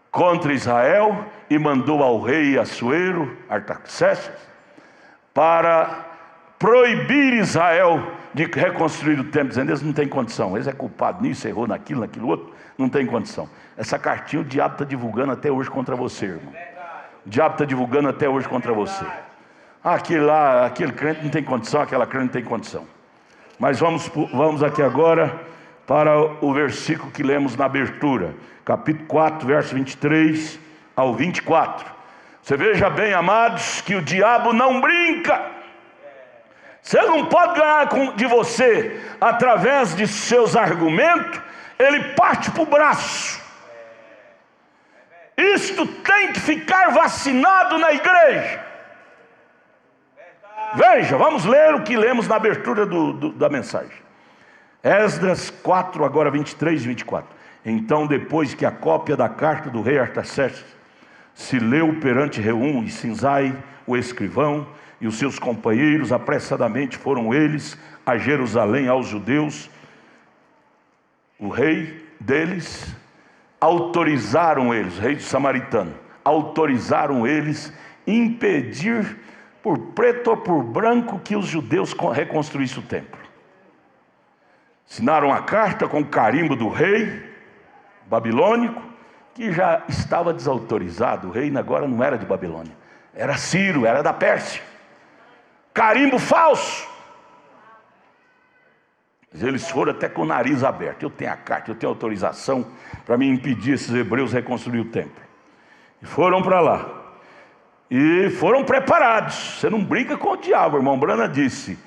contra Israel e mandou ao rei Assuero, Artaxerxes, para proibir Israel de reconstruir o templo, dizendo: eles não têm condição, eles é culpado nisso, errou naquilo outro, não tem condição. Essa cartinha o diabo está divulgando até hoje contra você, irmão. O diabo está divulgando até hoje contra você. Aquele crente não tem condição, aquela crente não tem condição. Mas vamos aqui agora para o versículo que lemos na abertura, capítulo 4, verso 23 ao 24. Você veja bem, amados, que o diabo não brinca. Você não pode ganhar de você através de seus argumentos. Ele parte para o braço. Isto tem que ficar vacinado na igreja. Veja, vamos ler o que lemos na abertura da mensagem. Esdras 4, agora 23 e 24. Então, depois que a cópia da carta do rei Artaxerxes se leu perante Reum e Sinzai, o escrivão, e os seus companheiros, apressadamente foram eles a Jerusalém aos judeus. O rei deles autorizaram eles, o rei samaritano, autorizaram eles impedir, por preto ou por branco, que os judeus reconstruíssem o templo. Assinaram a carta com o carimbo do rei babilônico, que já estava desautorizado. O reino agora não era de Babilônia, era Ciro, era da Pérsia. Carimbo falso. Mas eles foram até com o nariz aberto. Eu tenho a carta, eu tenho autorização para me impedir esses hebreus reconstruir o templo. E foram para lá. E foram preparados. Você não brinca com o diabo, irmão Brana disse.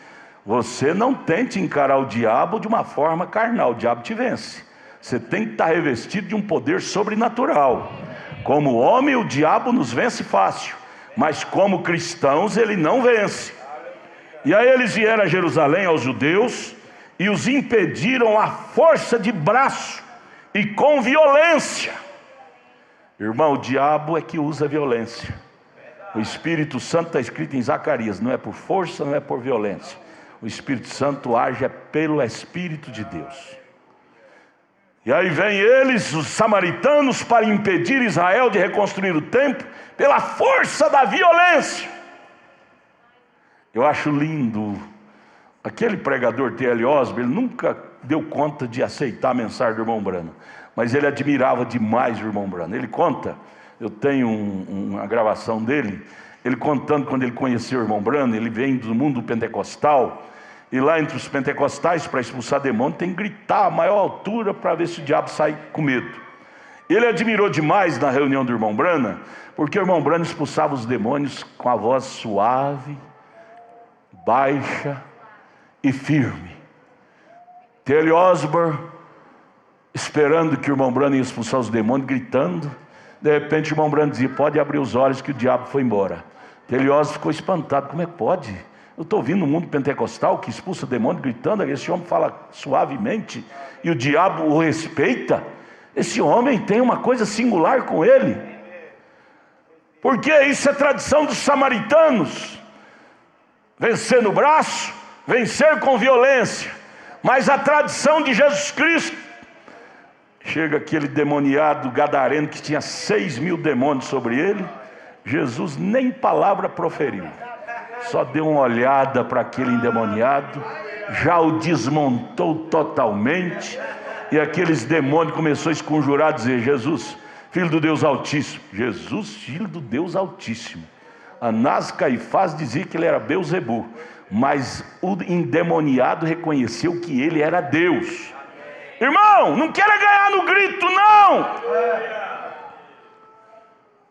Você não tente encarar o diabo de uma forma carnal, o diabo te vence. Você tem que estar revestido de um poder sobrenatural. Como homem, o diabo nos vence fácil, mas como cristãos ele não vence. E aí eles vieram a Jerusalém aos judeus e os impediram à força de braço e com violência. Irmão, o diabo é que usa violência. O Espírito Santo está escrito em Zacarias, não é por força, não é por violência. O Espírito Santo age pelo Espírito de Deus. E aí vem eles, os samaritanos, para impedir Israel de reconstruir o templo pela força da violência. Eu acho lindo. Aquele pregador T.L. Osborne, ele nunca deu conta de aceitar a mensagem do irmão Brana, mas ele admirava demais o irmão Brana. Ele conta, eu tenho uma gravação dele, ele contando quando ele conheceu o irmão Brana. Ele vem do mundo pentecostal, e lá entre os pentecostais, para expulsar demônio, tem que gritar a maior altura para ver se o diabo sai com medo. Ele admirou demais na reunião do irmão Brana, porque o irmão Brana expulsava os demônios com a voz suave, baixa e firme. T.L. Osborne, esperando que o irmão Brana ia expulsar os demônios, gritando. De repente o irmão Brana dizia: pode abrir os olhos que o diabo foi embora. T.L. Osborne ficou espantado: como é que pode? Eu estou ouvindo no mundo pentecostal que expulsa demônio gritando, esse homem fala suavemente e o diabo o respeita. Esse homem tem uma coisa singular com ele. Porque isso é tradição dos samaritanos. Vencer no braço, vencer com violência. Mas a tradição de Jesus Cristo, chega aquele demoniado gadareno que tinha 6.000 demônios sobre ele. Jesus nem palavra proferiu, só deu uma olhada para aquele endemoniado, já o desmontou totalmente. E aqueles demônios começaram a esconjurar, a dizer: Jesus, filho do Deus Altíssimo. Jesus, filho do Deus Altíssimo. Anás, Caifás dizia que ele era Belzebu, mas o endemoniado reconheceu que ele era Deus. Irmão, não queira ganhar no grito, não.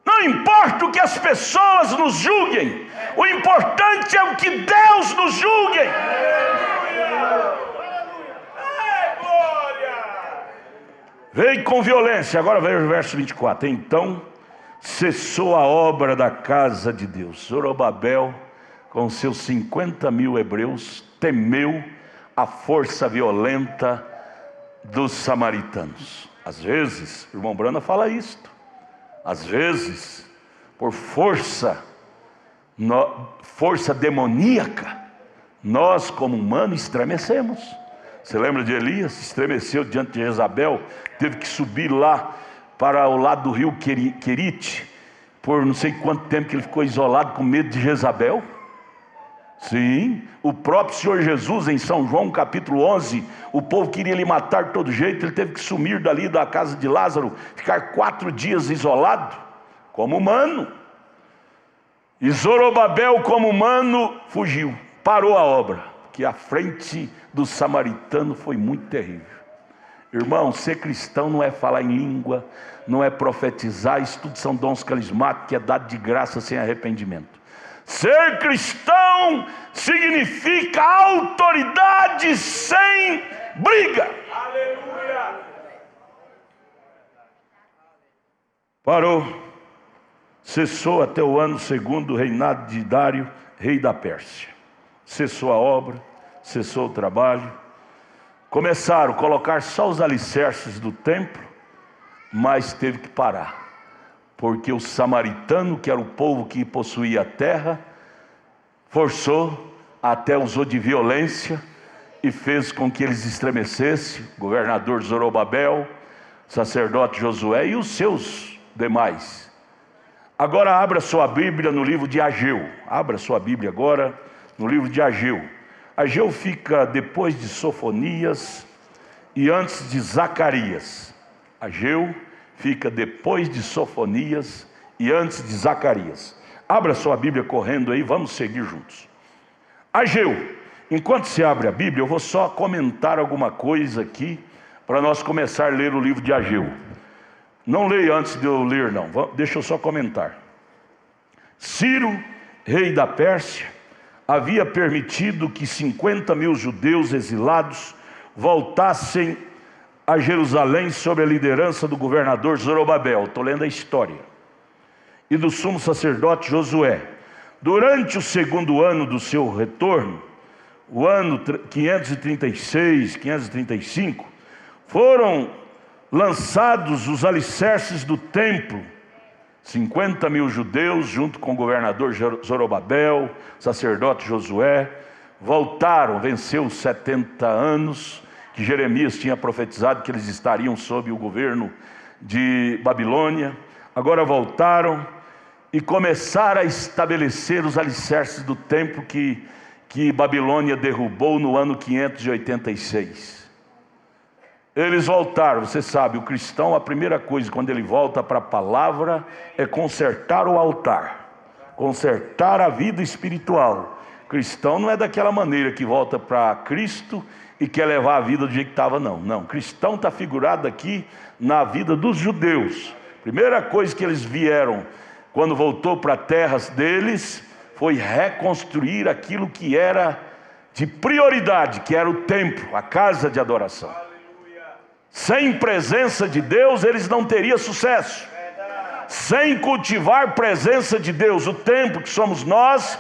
Não importa o que as pessoas nos julguem, o importante é o que Deus nos julgue. Veio com violência. Agora veja o verso 24. Então cessou a obra da casa de Deus. Zorobabel, com seus 50.000 hebreus, temeu a força violenta dos samaritanos. Às vezes, o irmão Brana fala isto, às vezes, por força demoníaca, nós como humanos estremecemos. Você lembra de Elias? Estremeceu diante de Jezabel, teve que subir lá para o lado do rio Querite, por não sei quanto tempo que ele ficou isolado com medo de Jezabel. Sim, o próprio Senhor Jesus em São João capítulo 11, o povo queria lhe matar de todo jeito, ele teve que sumir dali da casa de Lázaro, ficar 4 dias isolado, como humano. E Zorobabel como humano fugiu, parou a obra, que à frente do samaritano foi muito terrível. Irmão, ser cristão não é falar em língua, não é profetizar, isso tudo são dons carismáticos que é dado de graça sem arrependimento. Ser cristão significa autoridade sem briga. Aleluia. Parou, cessou até o ano 2º do reinado de Dário, rei da Pérsia. Cessou a obra, cessou o trabalho. Começaram a colocar só os alicerces do templo, mas teve que parar. Porque o samaritano, que era o povo que possuía a terra, forçou, até usou de violência e fez com que eles estremecessem, o governador Zorobabel, sacerdote Josué e os seus demais. Agora abra sua Bíblia no livro de Ageu. Abra sua Bíblia agora no livro de Ageu. Ageu fica depois de Sofonias e antes de Zacarias. Ageu fica depois de Sofonias e antes de Zacarias. Abra sua Bíblia correndo aí, vamos seguir juntos. Ageu, enquanto se abre a Bíblia, eu vou só comentar alguma coisa aqui, para nós começar a ler o livro de Ageu. Não leia antes de eu ler não, deixa eu só comentar. Ciro, rei da Pérsia, havia permitido que 50.000 judeus exilados voltassem a Jerusalém sob a liderança do governador Zorobabel, estou lendo a história, e do sumo sacerdote Josué. Durante o 2º ano do seu retorno, o ano 536, 535, foram lançados os alicerces do templo. 50.000 judeus, junto com o governador Zorobabel, sacerdote Josué, voltaram, venceu os 70 anos, que Jeremias tinha profetizado que eles estariam sob o governo de Babilônia. Agora voltaram e começaram a estabelecer os alicerces do templo que Babilônia derrubou no ano 586. Eles voltaram, você sabe, o cristão, a primeira coisa quando ele volta para a palavra é consertar o altar, consertar a vida espiritual. O cristão não é daquela maneira que volta para Cristo e quer levar a vida do jeito que estava, não. Não, cristão está figurado aqui na vida dos judeus. Primeira coisa que eles vieram, quando voltou para terras deles, foi reconstruir aquilo que era de prioridade, que era o templo, a casa de adoração. Sem presença de Deus, eles não teriam sucesso. Sem cultivar presença de Deus, o templo que somos nós,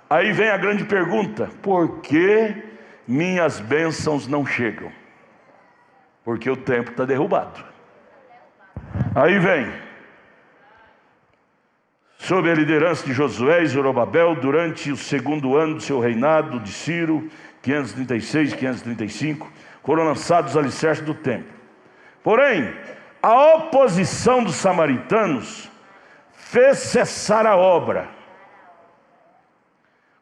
aí vem a grande pergunta: por que minhas bênçãos não chegam? Porque o templo está derrubado. Aí vem, sob a liderança de Josué e Zorobabel, durante o 2º ano do seu reinado, de Ciro, 536, 535, foram lançados os alicerces do templo. Porém, a oposição dos samaritanos fez cessar a obra.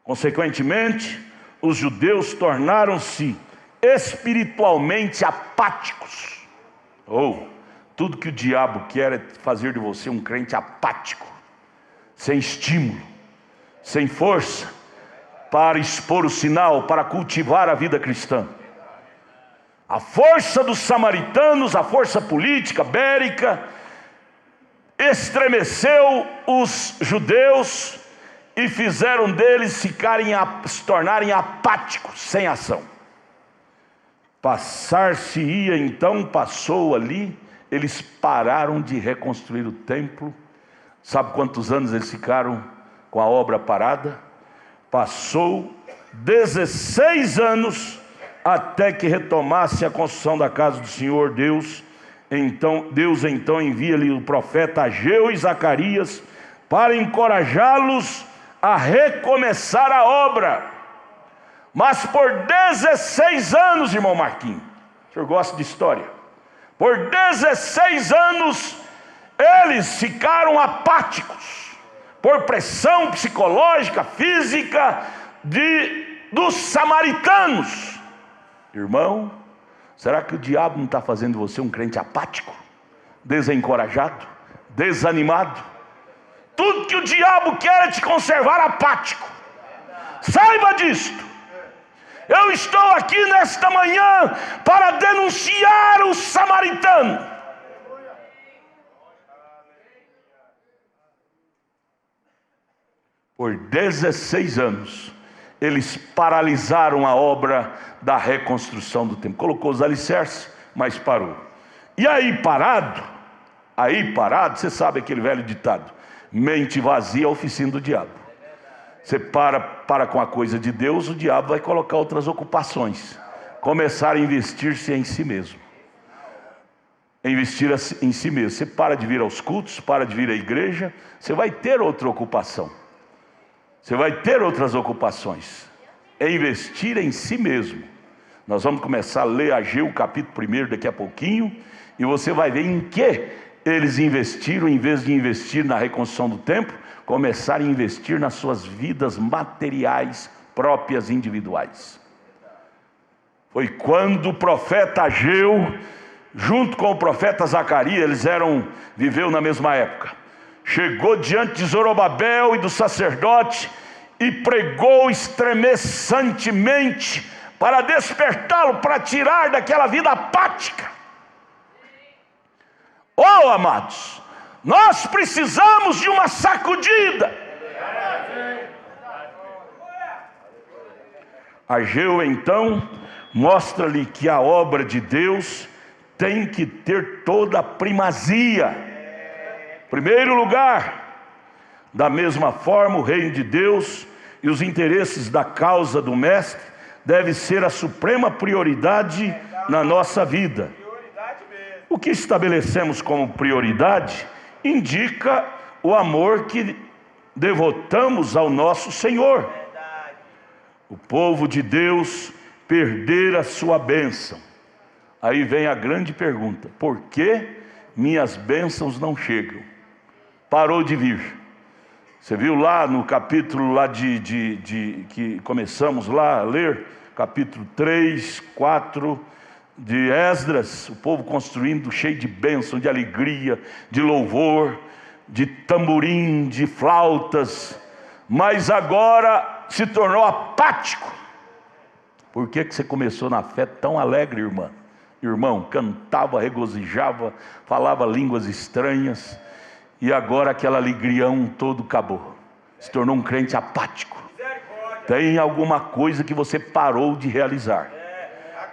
Consequentemente, os judeus tornaram-se espiritualmente apáticos. Tudo que o diabo quer é fazer de você um crente apático, sem estímulo, sem força, para expor o sinal, para cultivar a vida cristã. A força dos samaritanos, a força política, bélica, estremeceu os judeus e fizeram deles se tornarem apáticos, sem ação. Passar-se-ia então, passou ali, eles pararam de reconstruir o templo. Sabe quantos anos eles ficaram com a obra parada? Passou 16 anos até que retomasse a construção da casa do Senhor Deus. Deus então envia-lhe o profeta Ageu e Zacarias para encorajá-los a recomeçar a obra. Mas por 16 anos, irmão Marquinhos, o senhor gosta de história, por 16 anos eles ficaram apáticos, por pressão psicológica, física dos samaritanos. Irmão, será que o diabo não está fazendo você um crente apático, desencorajado, desanimado? Tudo que o diabo quer é te conservar apático. Saiba disto. Eu estou aqui nesta manhã para denunciar o samaritano. Por 16 anos, eles paralisaram a obra da reconstrução do templo. Colocou os alicerces, mas parou. E aí parado, você sabe aquele velho ditado: mente vazia é a oficina do diabo. Você para com a coisa de Deus, o diabo vai colocar outras ocupações. Começar a investir-se em si mesmo. Investir em si mesmo. Você para de vir aos cultos, para de vir à igreja, você vai ter outra ocupação. Você vai ter outras ocupações. É investir em si mesmo. Nós vamos começar a ler Ageu capítulo 1 daqui a pouquinho, e você vai ver em que eles investiram. Em vez de investir na reconstrução do templo, começaram a investir nas suas vidas materiais próprias, individuais. Foi quando o profeta Ageu, junto com o profeta Zacarias, viveu na mesma época, chegou diante de Zorobabel e do sacerdote e pregou estremeçantemente para despertá-lo, para tirar daquela vida apática. Oh, amados, nós precisamos de uma sacudida. Ageu então mostra-lhe que a obra de Deus tem que ter toda a primazia, primeiro lugar. Da mesma forma, o reino de Deus e os interesses da causa do mestre deve ser a suprema prioridade na nossa vida. O que estabelecemos como prioridade indica o amor que devotamos ao nosso Senhor. O povo de Deus perder a sua bênção. Aí vem a grande pergunta: por que minhas bênçãos não chegam? Parou de vir. Você viu lá no capítulo lá que começamos lá a ler, capítulo 3, 4 de Esdras, o povo construindo cheio de bênção, de alegria, de louvor, de tamborim, de flautas, mas agora se tornou apático. Por que você começou na fé tão alegre, irmã? Irmão, cantava, regozijava, falava línguas estranhas, e agora aquela alegrião todo acabou, se tornou um crente apático. Tem alguma coisa que você parou de realizar.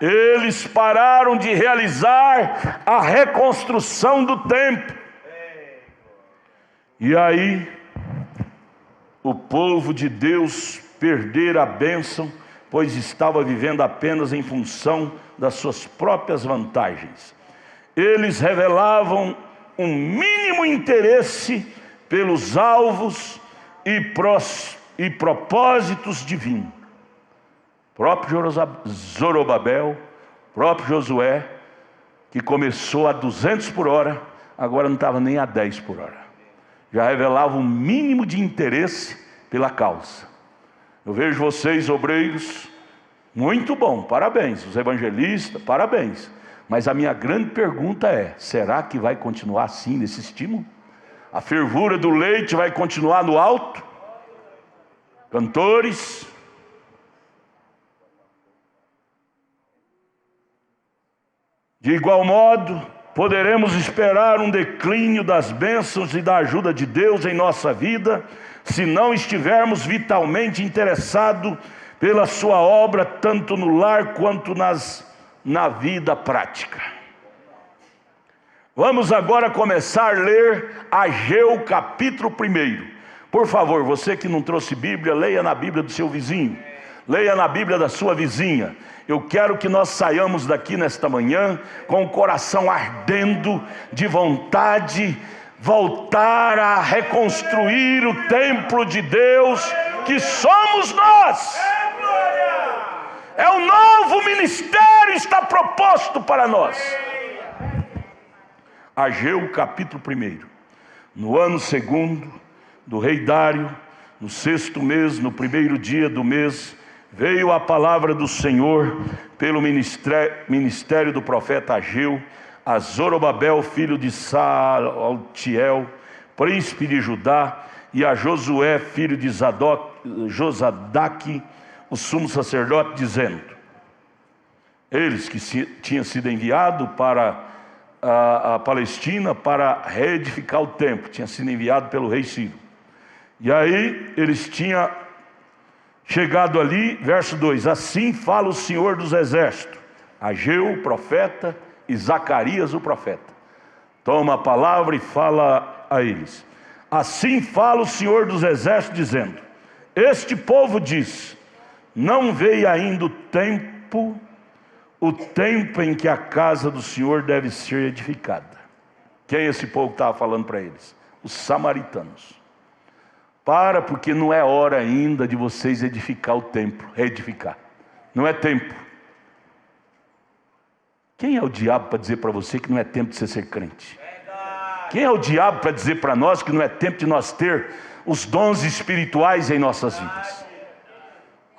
Eles pararam de realizar a reconstrução do templo. E aí, o povo de Deus perder a bênção, pois estava vivendo apenas em função das suas próprias vantagens. Eles revelavam um mínimo interesse pelos alvos e propósitos divinos. Próprio Zorobabel, próprio Josué, que começou a 200 por hora, agora não estava nem a 10 por hora. Já revelava um mínimo de interesse pela causa. Eu vejo vocês, obreiros, muito bom, parabéns. Os evangelistas, parabéns. Mas a minha grande pergunta é: será que vai continuar assim, nesse estímulo? A fervura do leite vai continuar no alto? Cantores, de igual modo, poderemos esperar um declínio das bênçãos e da ajuda de Deus em nossa vida, se não estivermos vitalmente interessados pela sua obra, tanto no lar quanto na vida prática. Vamos agora começar a ler Ageu capítulo 1. Por favor, você que não trouxe Bíblia, leia na Bíblia do seu vizinho. leia na Bíblia da sua vizinha. Eu quero que nós saiamos daqui nesta manhã com o coração ardendo de vontade, voltar a reconstruir o templo de Deus que somos nós. É um novo ministério está proposto para nós. Ageu capítulo 1. No ano 2º do rei Dário, no 6º mês, no 1º dia do mês, veio a palavra do Senhor pelo ministério do profeta Ageu a Zorobabel, filho de Saltiel, príncipe de Judá, e a Josué, filho de Josadaque, o sumo sacerdote, dizendo: eles que tinham sido enviados para a Palestina para reedificar o templo, tinha sido enviado pelo rei Ciro. E aí eles tinham chegado ali, verso 2: assim fala o Senhor dos Exércitos. Ageu, o profeta, e Zacarias, o profeta. Toma a palavra e fala a eles. Assim fala o Senhor dos Exércitos, dizendo: este povo diz: não veio ainda o tempo em que a casa do Senhor deve ser edificada. Quem esse povo estava falando para eles? Os samaritanos. Porque não é hora ainda de vocês edificar o templo, reedificar. Não é tempo. Quem é o diabo para dizer para você que não é tempo de você ser crente? Quem é o diabo para dizer para nós que não é tempo de nós ter os dons espirituais em nossas vidas?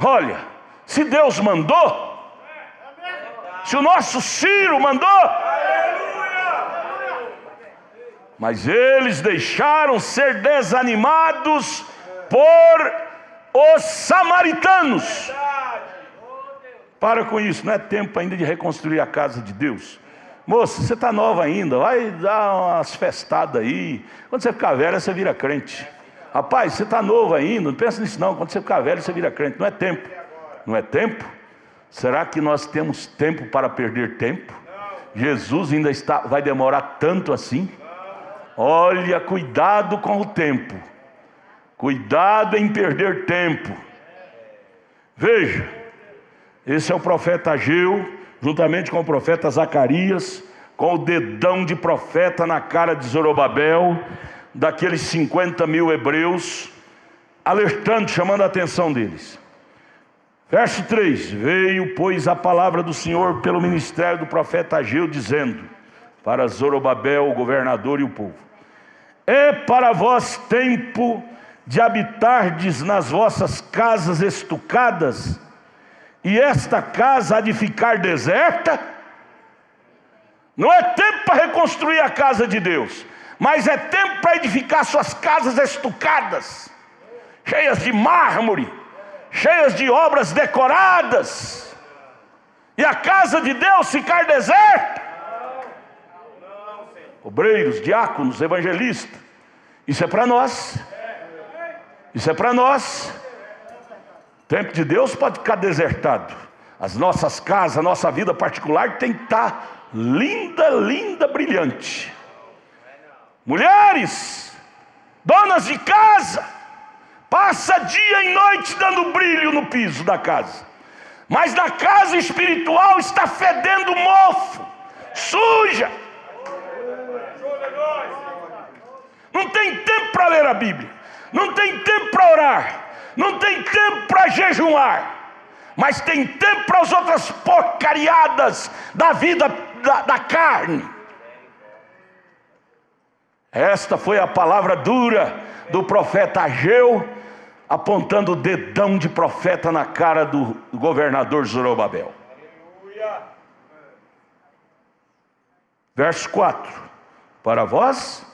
Olha, se Deus mandou, se o nosso Ciro mandou, mas eles deixaram ser desanimados por os samaritanos. Para com isso, não é tempo ainda de reconstruir a casa de Deus. Moça, você está nova ainda, vai dar umas festadas aí. Quando você ficar velha, você vira crente. Rapaz, você está novo ainda, não pensa nisso não. Quando você ficar velho, você vira crente. Não é tempo. Não é tempo? Será que nós temos tempo para perder tempo? Jesus ainda vai demorar tanto assim? Olha, cuidado com o tempo. Cuidado em perder tempo. Veja, esse é o profeta Ageu, juntamente com o profeta Zacarias, com o dedão de profeta na cara de Zorobabel, daqueles 50.000 hebreus, alertando, chamando a atenção deles. Verso 3: veio, pois, a palavra do Senhor pelo ministério do profeta Ageu, dizendo para Zorobabel, o governador, e o povo: é para vós tempo de habitardes nas vossas casas estucadas, e esta casa há de ficar deserta? Não é tempo para reconstruir a casa de Deus, mas é tempo para edificar suas casas estucadas, cheias de mármore, cheias de obras decoradas, e a casa de Deus ficar deserta. Obreiros, diáconos, evangelistas, isso é para nós. Isso é para nós. O tempo de Deus pode ficar desertado. As nossas casas, a nossa vida particular tem que estar linda, linda, brilhante. Mulheres, donas de casa, passa dia e noite dando brilho no piso da casa, mas na casa espiritual está fedendo mofo, suja. Não tem tempo para ler a Bíblia, não tem tempo para orar, não tem tempo para jejuar, mas tem tempo para as outras porcariadas da vida da carne. Esta foi a palavra dura do profeta Ageu, apontando o dedão de profeta na cara do governador Zorobabel. Verso 4: para vós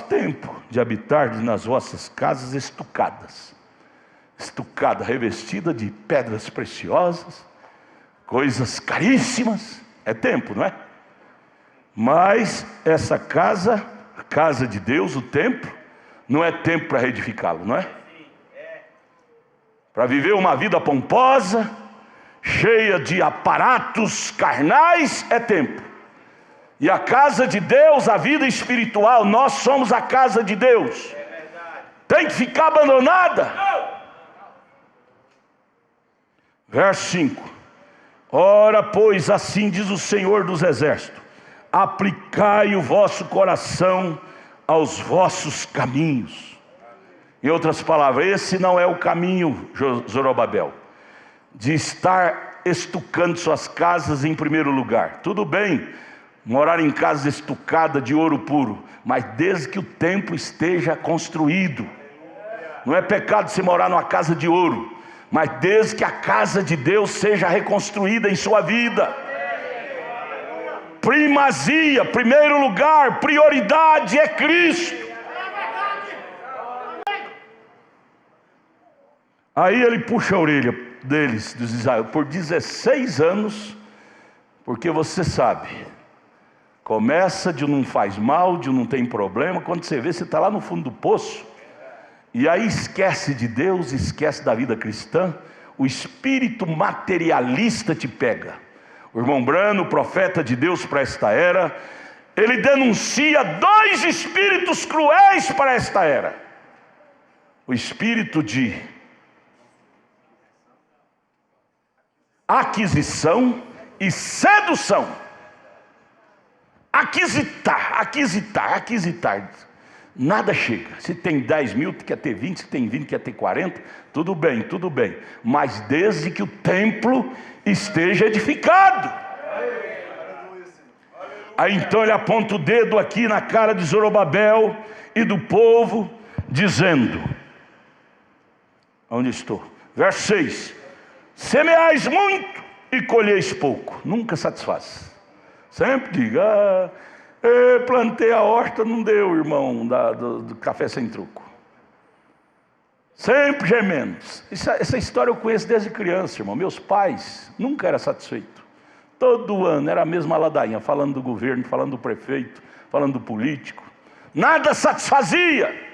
tempo de habitar nas vossas casas estucadas, revestida de pedras preciosas, coisas caríssimas. É tempo, não é? Mas essa casa, a casa de Deus, o templo, não é tempo para reedificá-lo, não é? Para viver uma vida pomposa, cheia de aparatos carnais, é tempo. E a casa de Deus, a vida espiritual, nós somos a casa de Deus. Tem que ficar abandonada? Verso 5: ora, pois, assim diz o Senhor dos Exércitos: aplicai o vosso coração aos vossos caminhos. Em outras palavras, esse não é o caminho, Zorobabel, de estar estucando suas casas em primeiro lugar. Tudo bem morar em casa estucada de ouro puro, mas desde que o templo esteja construído. Não é pecado você morar numa casa de ouro, mas desde que a casa de Deus seja reconstruída em sua vida. Primazia, primeiro lugar, prioridade é Cristo. Aí ele puxa a orelha deles, dos Israel, por 16 anos, porque você sabe, começa de não faz mal, de não tem problema, quando você vê, você está lá no fundo do poço, e aí esquece de Deus, esquece da vida cristã, o espírito materialista te pega. O irmão Brano, profeta de Deus para esta era, ele denuncia 2 espíritos cruéis para esta era: o espírito de aquisição e sedução. Aquisitar. Nada chega. Se tem 10 mil, quer ter 20, se tem 20, quer ter 40, tudo bem. Mas desde que o templo esteja edificado. Aí então ele aponta o dedo aqui na cara de Zorobabel e do povo, dizendo: onde estou? Verso 6: semeais muito e colheis pouco. Nunca satisfaz. Sempre diga: plantei a horta, não deu, irmão, do café sem truco. Sempre gemendo. Essa história eu conheço desde criança, irmão. Meus pais nunca eram satisfeitos. Todo ano era a mesma ladainha, falando do governo, falando do prefeito, falando do político. Nada satisfazia.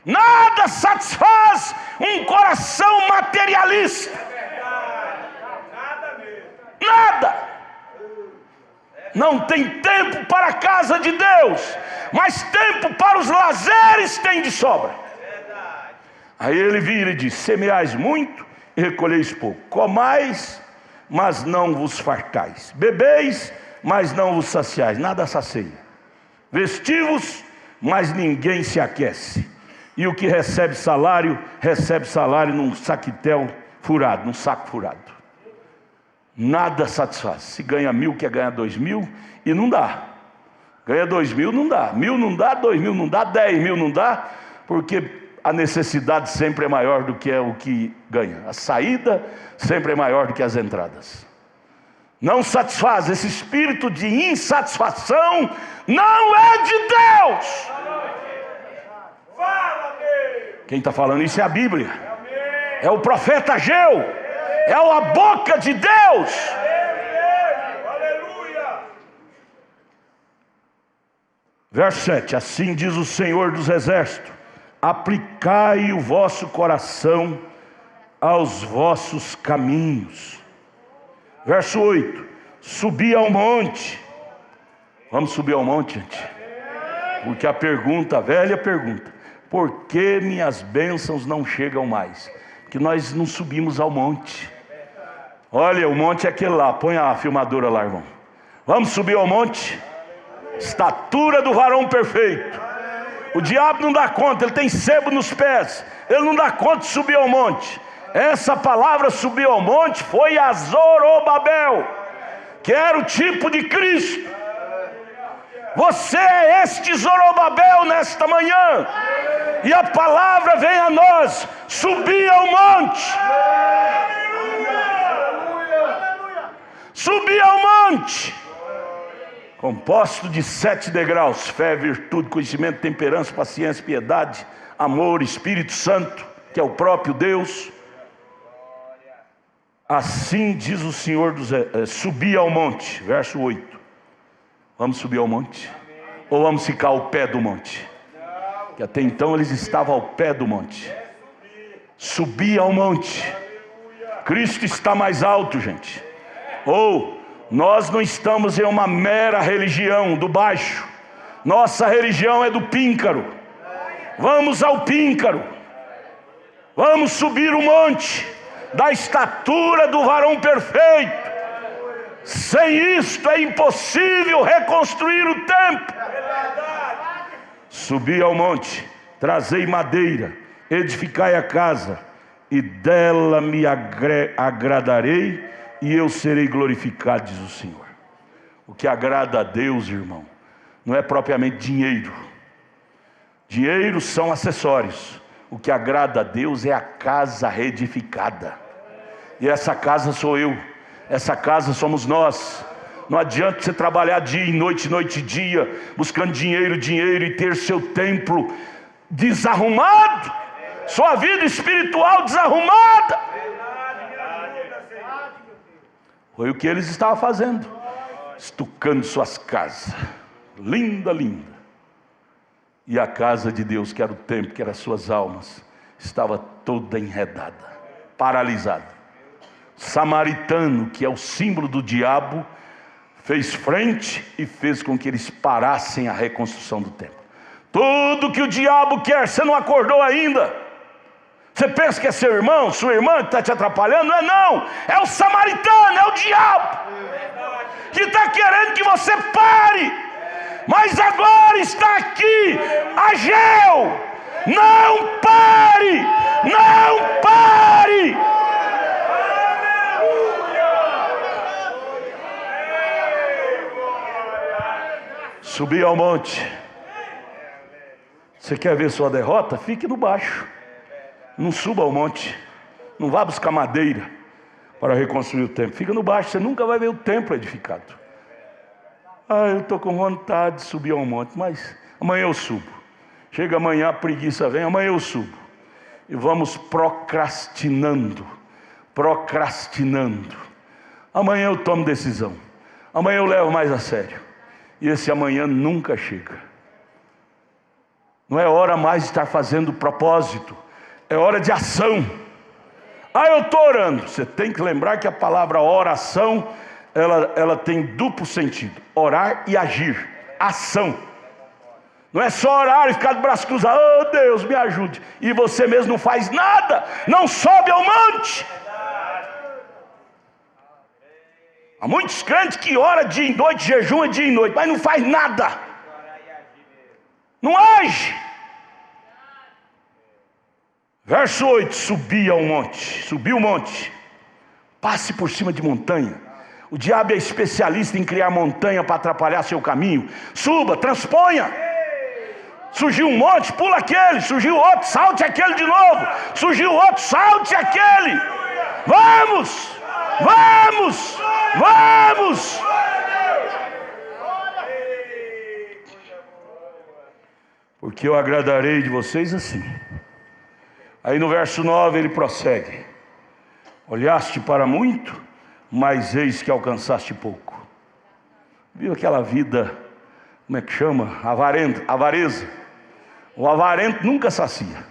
Nada satisfaz um coração materialista. Nada. Não tem tempo para a casa de Deus, mas tempo para os lazeres tem de sobra. Aí ele vira e diz: semeais muito e recolheis pouco. Comais, mas não vos fartais. Bebeis, mas não vos saciais. Nada sacia. Vestivos, mas ninguém se aquece. E o que recebe salário num saquitel furado, num saco furado. Nada satisfaz. Se ganha 1.000, quer ganhar 2.000, e não dá. Ganha 2.000, não dá. 1.000 não dá, 2.000 não dá, 10.000 não dá, porque a necessidade sempre é maior do que é o que ganha. A saída sempre é maior do que as entradas. Não satisfaz. Esse espírito de insatisfação não é de Deus. Quem está falando isso é a Bíblia. É o profeta Ageu. É a boca de Deus. Verso 7: assim diz o Senhor dos Exércitos: aplicai o vosso coração aos vossos caminhos. Verso 8: subi ao monte. Vamos subir ao monte, gente? Porque a pergunta, a velha pergunta: por que minhas bênçãos não chegam mais? Que nós não subimos ao monte. Olha, o monte é aquele lá. Põe a filmadora lá, irmão. Vamos subir ao monte. Estatura do varão perfeito. O diabo não dá conta, ele tem sebo nos pés, ele não dá conta de subir ao monte. Essa palavra subir ao monte foi a Zorobabel, que era o tipo de Cristo. Você é este Zorobabel nesta manhã, e a palavra vem a nós: subir ao monte. Subir ao monte, composto de 7 degraus: fé, virtude, conhecimento, temperança, paciência, piedade, amor, Espírito Santo, que é o próprio Deus. Assim diz o Senhor subir ao monte. Verso 8: vamos subir ao monte? Ou vamos ficar ao pé do monte? Que até então eles estavam ao pé do monte. Subir ao monte. Cristo está mais alto, gente. Ou nós não estamos em uma mera religião do baixo. Nossa religião é do píncaro. Vamos ao píncaro. Vamos subir o monte. da estatura do varão perfeito. Sem isto é impossível reconstruir o templo. Subi ao monte, trazei madeira, edificai a casa, e dela me agradarei, e eu serei glorificado, diz o Senhor. O que agrada a Deus, irmão, não é propriamente dinheiro. Dinheiro são acessórios. O que agrada a Deus é a casa reedificada. E essa casa sou eu. Essa casa somos nós. Não adianta você trabalhar dia e noite, noite e dia, buscando dinheiro, dinheiro, e ter seu templo desarrumado, sua vida espiritual desarrumada. Foi o que eles estavam fazendo, estucando suas casas, linda, linda. E a casa de Deus, que era o templo, que eram as suas almas, estava toda enredada, paralisada. Samaritano, que é o símbolo do diabo, fez frente e fez com que eles parassem a reconstrução do templo. Tudo que o diabo quer, você não acordou ainda. Você pensa que é seu irmão, sua irmã que está te atrapalhando? Não é não, é o samaritano, é o diabo, que está querendo que você pare. Mas agora está aqui Ageu. Não pare, não pare. Subi ao monte. Você quer ver sua derrota? Fique no baixo. Não suba ao monte. Não vá buscar madeira para reconstruir o templo. Fica no baixo, você nunca vai ver o templo edificado. Eu estou com vontade de subir ao monte, mas amanhã eu subo. Chega amanhã, a preguiça vem, amanhã eu subo. E vamos procrastinando. Amanhã eu tomo decisão. Amanhã eu levo mais a sério. E esse amanhã nunca chega. Não é hora mais de estar fazendo propósito. É hora de ação. Eu estou orando. Você tem que lembrar que a palavra oração, ela tem duplo sentido. Orar e agir. Ação. Não é só orar e ficar de braço cruzado. Oh Deus, me ajude. E você mesmo não faz nada. Não sobe ao monte. Há muitos crentes que oram dia e noite, jejum é dia e noite, mas não faz nada. Não age. Verso 8, subiu o monte. Passe por cima de montanha. O diabo é especialista em criar montanha para atrapalhar seu caminho. Suba, transponha. Surgiu um monte, pula aquele. Surgiu outro, salte aquele de novo. Surgiu outro, salte aquele. Vamos, vamos, vamos. Porque eu agradarei de vocês assim. Aí no verso 9 ele prossegue. Olhaste para muito, mas eis que alcançaste pouco. Viu aquela vida, como é que chama? Avareza. O avarento nunca sacia.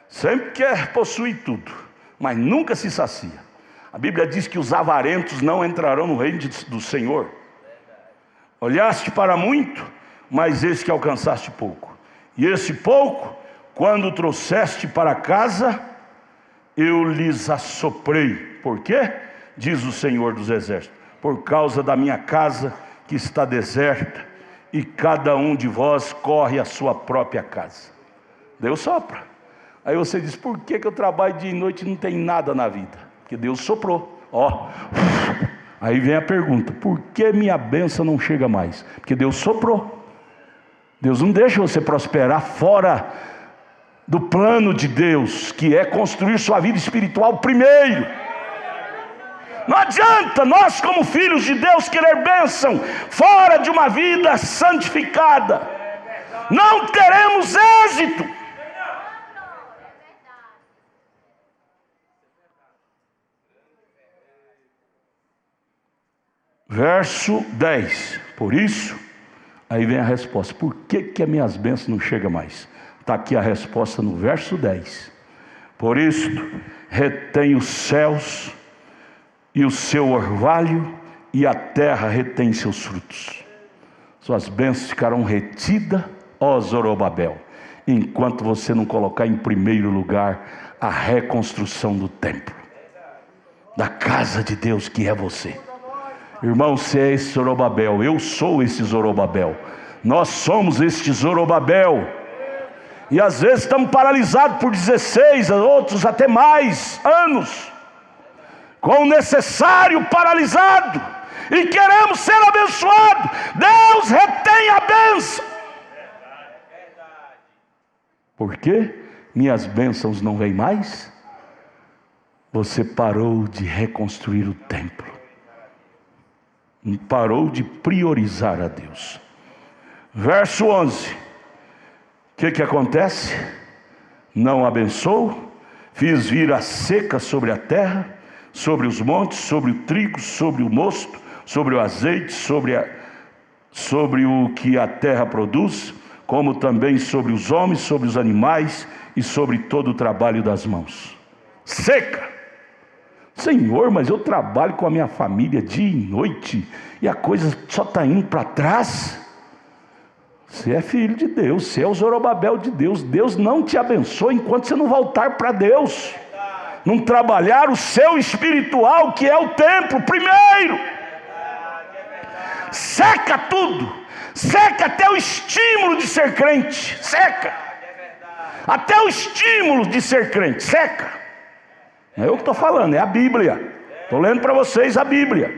Sempre quer possuir tudo, mas nunca se sacia. A Bíblia diz que os avarentos não entrarão no reino do Senhor. Olhaste para muito, mas eis que alcançaste pouco. E esse pouco, quando trouxeste para casa, eu lhes assoprei. Por quê? Diz o Senhor dos Exércitos. Por causa da minha casa que está deserta, e cada um de vós corre à sua própria casa. Deus sopra. Aí você diz, por que eu trabalho dia e noite e não tem nada na vida? Porque Deus soprou. Aí vem a pergunta, por que minha bênção não chega mais? Porque Deus soprou. Deus não deixa você prosperar fora do plano de Deus, que é construir sua vida espiritual primeiro. Não adianta nós, como filhos de Deus, querer bênção fora de uma vida santificada. Não teremos êxito. Verso 10. Por isso, aí vem a resposta. Por que as minhas bênçãos não chegam mais? Está aqui a resposta no verso 10. Por isso, retém os céus e o seu orvalho, e a terra retém seus frutos. Suas bênçãos ficarão retidas, ó Zorobabel, enquanto você não colocar em primeiro lugar a reconstrução do templo. da casa de Deus, que é você. Irmão, você é esse Zorobabel, eu sou esse Zorobabel, nós somos este Zorobabel. E às vezes estamos paralisados por 16, outros até mais anos, com o necessário paralisado, e queremos ser abençoados. Deus retém a bênção. Por quê? Minhas bênçãos não vêm mais? Você parou de reconstruir o templo, parou de priorizar a Deus. Verso 11, o que acontece? Não abençoo, fiz vir a seca sobre a terra, sobre os montes, sobre o trigo, sobre o mosto, sobre o azeite, sobre o que a terra produz, como também sobre os homens, sobre os animais e sobre todo o trabalho das mãos. Seca. Senhor, mas eu trabalho com a minha família dia e noite e a coisa só está indo para trás. Você é filho de Deus, você é o Zorobabel de Deus. Deus não te abençoa enquanto você não voltar para Deus, não trabalhar o seu espiritual, que é o templo primeiro. Seca tudo, seca até o estímulo de ser crente, seca, até o estímulo de ser crente, seca. Não é eu que estou falando, é a Bíblia. Estou lendo para vocês a Bíblia.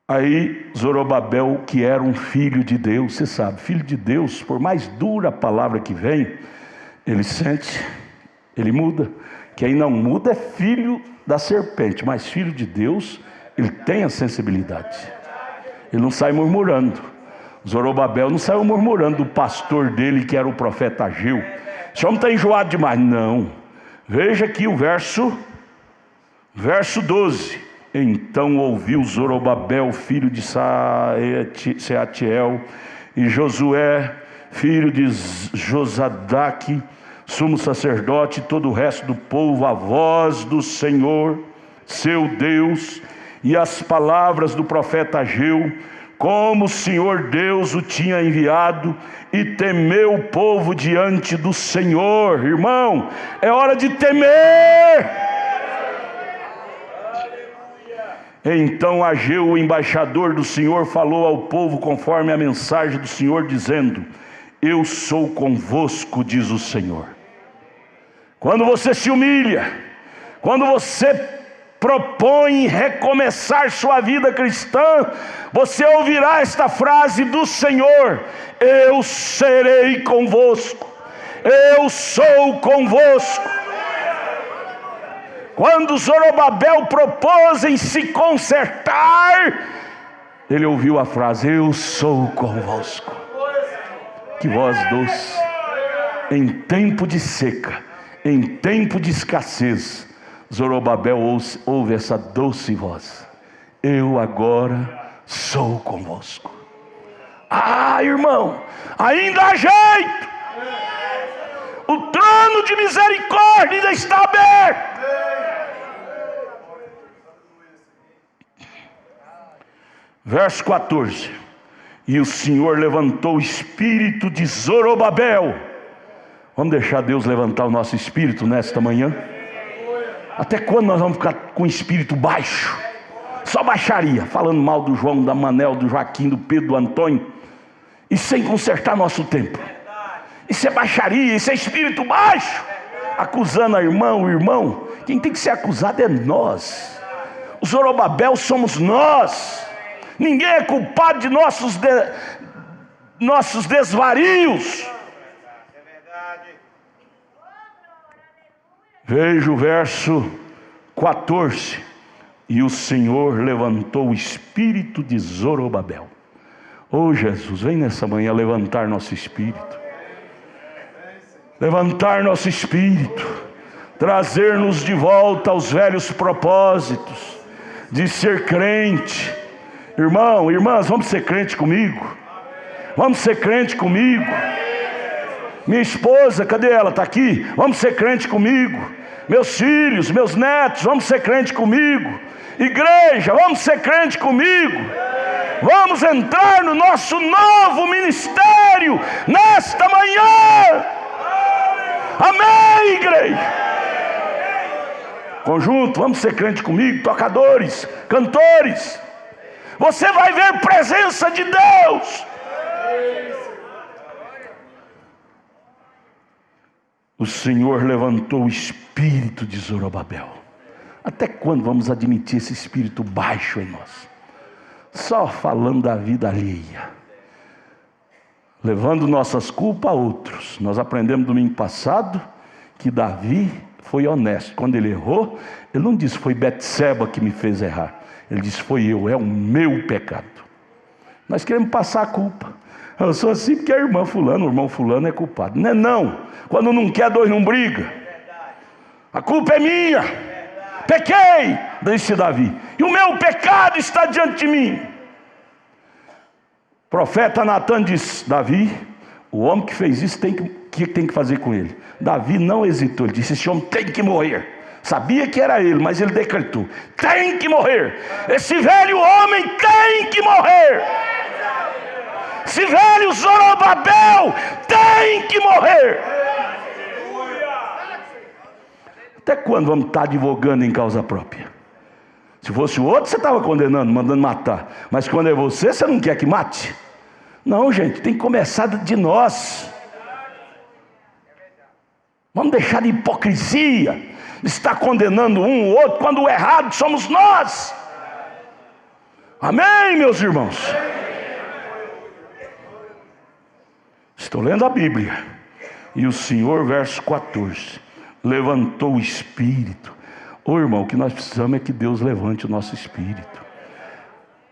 Aí Zorobabel, que era um filho de Deus, você sabe, filho de Deus, por mais dura a palavra que vem, ele sente, ele muda. Quem não muda é filho da serpente, mas filho de Deus, ele tem a sensibilidade. Ele não sai murmurando. Zorobabel não saiu murmurando do pastor dele, que era o profeta Ageu. Esse homem está enjoado demais. Não. Veja aqui o verso 12. Então ouviu Zorobabel, filho de Seatiel, e Josué, filho de Josadaque, sumo sacerdote, e todo o resto do povo, a voz do Senhor, seu Deus, e as palavras do profeta Ageu, como o Senhor Deus o tinha enviado, e temeu o povo diante do Senhor. Irmão, é hora de temer. Então Ageu, o embaixador do Senhor, falou ao povo conforme a mensagem do Senhor, dizendo: eu sou convosco, diz o Senhor. Quando você se humilha, quando você propõe recomeçar sua vida cristã, você ouvirá esta frase do Senhor: eu serei convosco, eu sou convosco. Quando Zorobabel propôs em se consertar, ele ouviu a frase: eu sou convosco. Que voz doce! Em tempo de seca, em tempo de escassez, Zorobabel ouve essa doce voz: eu agora sou convosco. Ah, irmão, ainda há jeito. O trono de misericórdia ainda está aberto. Verso 14. E o Senhor levantou o espírito de Zorobabel. Vamos deixar Deus levantar o nosso espírito nesta manhã? Até quando nós vamos ficar com o espírito baixo? Só baixaria, falando mal do João, da Manel, do Joaquim, do Pedro, do Antônio, e sem consertar nosso templo. Isso é baixaria, isso é espírito baixo, acusando a irmã, o irmão. Quem tem que ser acusado é nós. O Zorobabel somos nós. Ninguém é culpado de nossos desvarios. Veja o verso 14. E o Senhor levantou o espírito de Zorobabel. Oh Jesus, vem nessa manhã levantar nosso espírito. Levantar nosso espírito. Trazer-nos de volta aos velhos propósitos de ser crente. Irmão, irmãs, vamos ser crente comigo? Vamos ser crente comigo? Minha esposa, cadê ela? Está aqui? Vamos ser crente comigo? Meus filhos, meus netos, vamos ser crente comigo? Igreja, vamos ser crente comigo? Vamos entrar no nosso novo ministério nesta manhã. Amém, igreja? Conjunto, vamos ser crente comigo, tocadores, cantores. Você vai ver presença de Deus. O Senhor levantou o espírito de Zorobabel. Até quando vamos admitir esse espírito baixo em nós? Só falando da vida alheia, levando nossas culpas a outros. Nós aprendemos domingo passado que Davi foi honesto. Quando ele errou, ele não disse foi Betseba que me fez errar. Ele disse foi eu, é o meu pecado. Nós queremos passar a culpa. Eu sou assim porque a irmã fulano, o irmão fulano é culpado. Não é não. Quando não quer, dois não briga. A culpa é minha. Pequei, disse Davi, e o meu pecado está diante de mim. O profeta Natan disse: Davi, o homem que fez isso tem que fazer com ele. Davi não hesitou, ele disse: esse homem tem que morrer. Sabia que era ele, mas ele decretou: tem que morrer. Esse velho homem tem que morrer. Esse velho Zorobabel tem que morrer. Até quando vamos estar advogando em causa própria? Se fosse o outro, você estava condenando, mandando matar. Mas quando é você, você não quer que mate? Não, gente, tem que começar de nós. Vamos deixar de hipocrisia, de estar condenando um ou outro, quando o errado somos nós. Amém, meus irmãos? Estou lendo a Bíblia. E o Senhor, verso 14, levantou o espírito. Ô irmão, o que nós precisamos é que Deus levante o nosso espírito.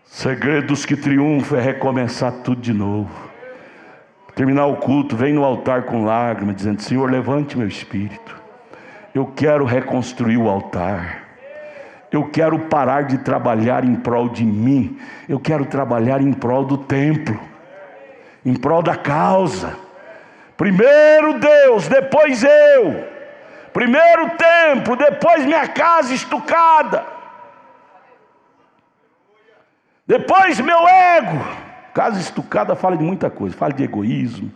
Segredos que triunfam é recomeçar tudo de novo. Terminar o culto, vem no altar com lágrimas, dizendo: Senhor, levante meu espírito. Eu quero reconstruir o altar. Eu quero parar de trabalhar em prol de mim. Eu quero trabalhar em prol do templo, em prol da causa. Primeiro Deus, depois eu. Primeiro templo, depois minha casa estucada. Depois meu ego. Casa estucada fala de muita coisa. Fala de egoísmo,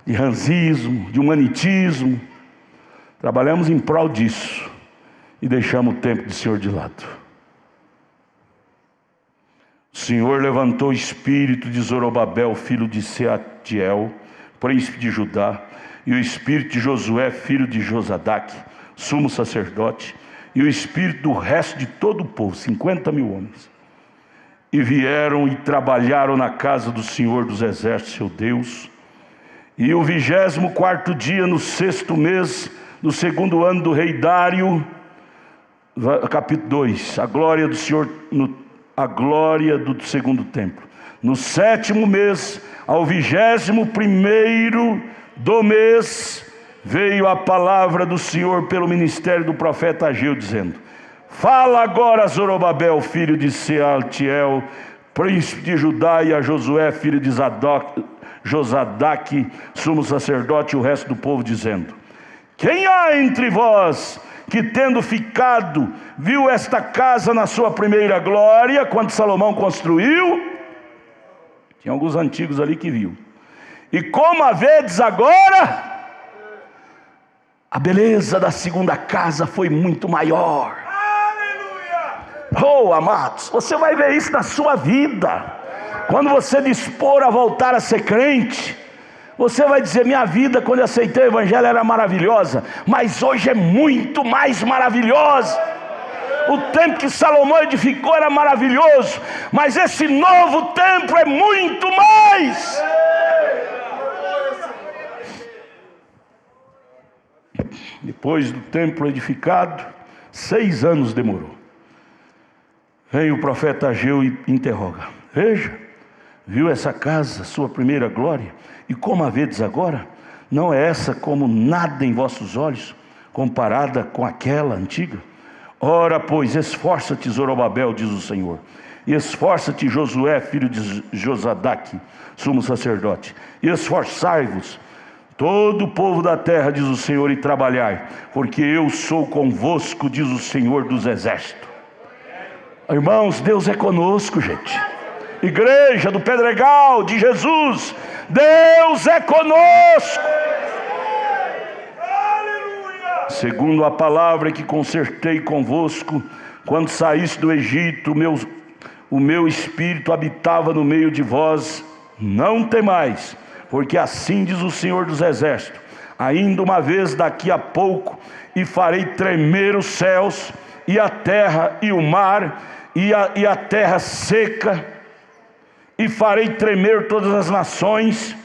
de ranzismo, de humanitismo. Trabalhamos em prol disso e deixamos o templo do Senhor de lado. O Senhor levantou o espírito de Zorobabel, filho de Sealtiel, príncipe de Judá, e o espírito de Josué, filho de Josadaque, sumo sacerdote, e o espírito do resto de todo o povo, 50 mil homens. E vieram e trabalharam na casa do Senhor dos exércitos, seu Deus. E o 24º dia, no 6º mês, no 2º ano do rei Dário, capítulo 2, a glória do Senhor, a glória do 2º templo. No 7º mês, ao 21º do mês, veio a palavra do Senhor pelo ministério do profeta Ageu, dizendo: fala agora a Zorobabel, filho de Sealtiel, príncipe de Judá, e a Josué, filho de Josadaque, sumo sacerdote, e o resto do povo, dizendo: quem há entre vós que, tendo ficado, viu esta casa na sua primeira glória, quando Salomão construiu? Tinha alguns antigos ali que viu. E como a vedes agora, a beleza da segunda casa foi muito maior. Oh, amados, você vai ver isso na sua vida. Quando você dispor a voltar a ser crente, você vai dizer: minha vida quando eu aceitei o evangelho era maravilhosa, mas hoje é muito mais maravilhosa. O templo que Salomão edificou era maravilhoso, mas esse novo templo é muito mais. Depois do templo edificado, 6 anos demorou. Vem o profeta Ageu e interroga: veja, viu essa casa, sua primeira glória? E como a vedes agora? Não é essa como nada em vossos olhos, comparada com aquela antiga? Ora, pois, esforça-te, Zorobabel, diz o Senhor, e esforça-te, Josué, filho de Josadaque, sumo sacerdote, e esforçai-vos, todo o povo da terra, diz o Senhor, e trabalhai, porque eu sou convosco, diz o Senhor dos exércitos. Irmãos, Deus é conosco, gente. Igreja do Pedregal de Jesus, Deus é conosco. segundo a palavra que concertei convosco, quando saíste do Egito, o meu espírito habitava no meio de vós. Não temais, porque assim diz o Senhor dos Exércitos: ainda uma vez daqui a pouco, e farei tremer os céus, e a terra, e o mar, e a terra seca, e farei tremer todas as nações.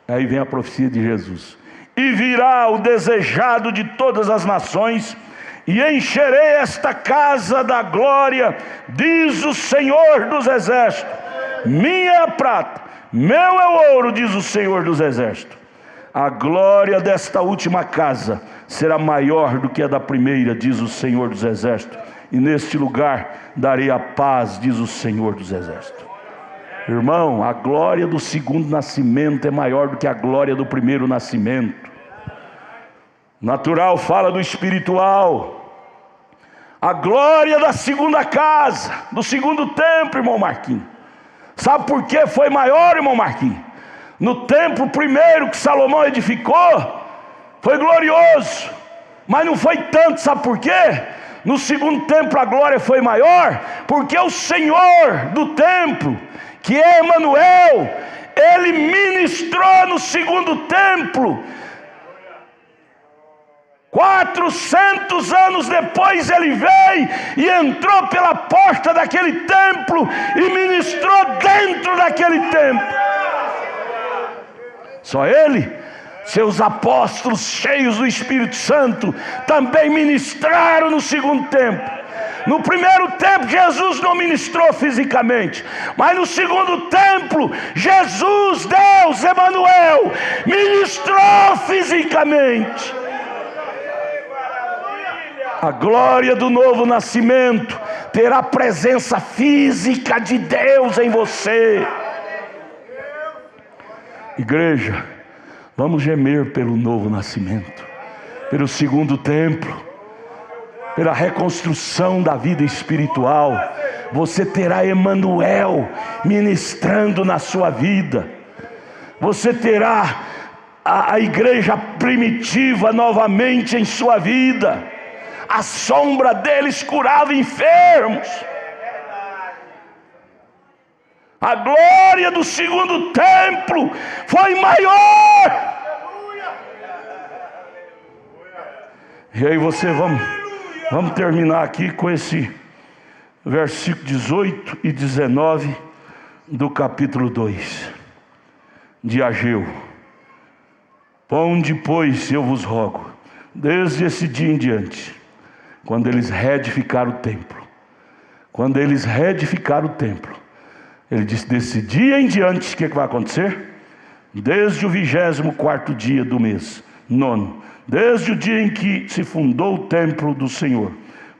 Aí vem a profecia de Jesus: e virá o desejado de todas as nações, e encherei esta casa da glória, diz o Senhor dos Exércitos. Minha é a prata, meu é o ouro, diz o Senhor dos Exércitos. A glória desta última casa será maior do que a da primeira, diz o Senhor dos Exércitos. E neste lugar darei a paz, diz o Senhor dos Exércitos. Irmão, a glória do segundo nascimento é maior do que a glória do primeiro nascimento. Natural fala do espiritual. A glória da segunda casa, do segundo templo, irmão Marquinhos. Sabe por que foi maior, irmão Marquinhos? No templo primeiro que Salomão edificou, foi glorioso, mas não foi tanto. Sabe por quê? No segundo templo a glória foi maior, porque o Senhor do templo, que é Emanuel, Ele ministrou no segundo templo. 400 anos depois Ele veio e entrou pela porta daquele templo e ministrou dentro daquele templo. Só Ele, seus apóstolos cheios do Espírito Santo também ministraram no segundo templo. No primeiro templo Jesus não ministrou fisicamente, mas no segundo templo Jesus, Deus, Emanuel, ministrou fisicamente. A glória do novo nascimento terá presença física de Deus em você. Igreja, vamos gemer pelo novo nascimento, pelo segundo templo, pela reconstrução da vida espiritual. Você terá Emanuel ministrando na sua vida. Você terá a igreja primitiva novamente em sua vida. A sombra deles curava enfermos. A glória do segundo templo foi maior. E aí vamos terminar aqui com esse versículo 18 e 19 do capítulo 2 de Ageu. Ponde, pois, eu vos rogo, desde esse dia em diante, quando eles reedificaram o templo. Quando eles reedificaram o templo, ele disse: desse dia em diante, o que vai acontecer? Desde o 24º dia do mês 9, desde o dia em que se fundou o templo do Senhor,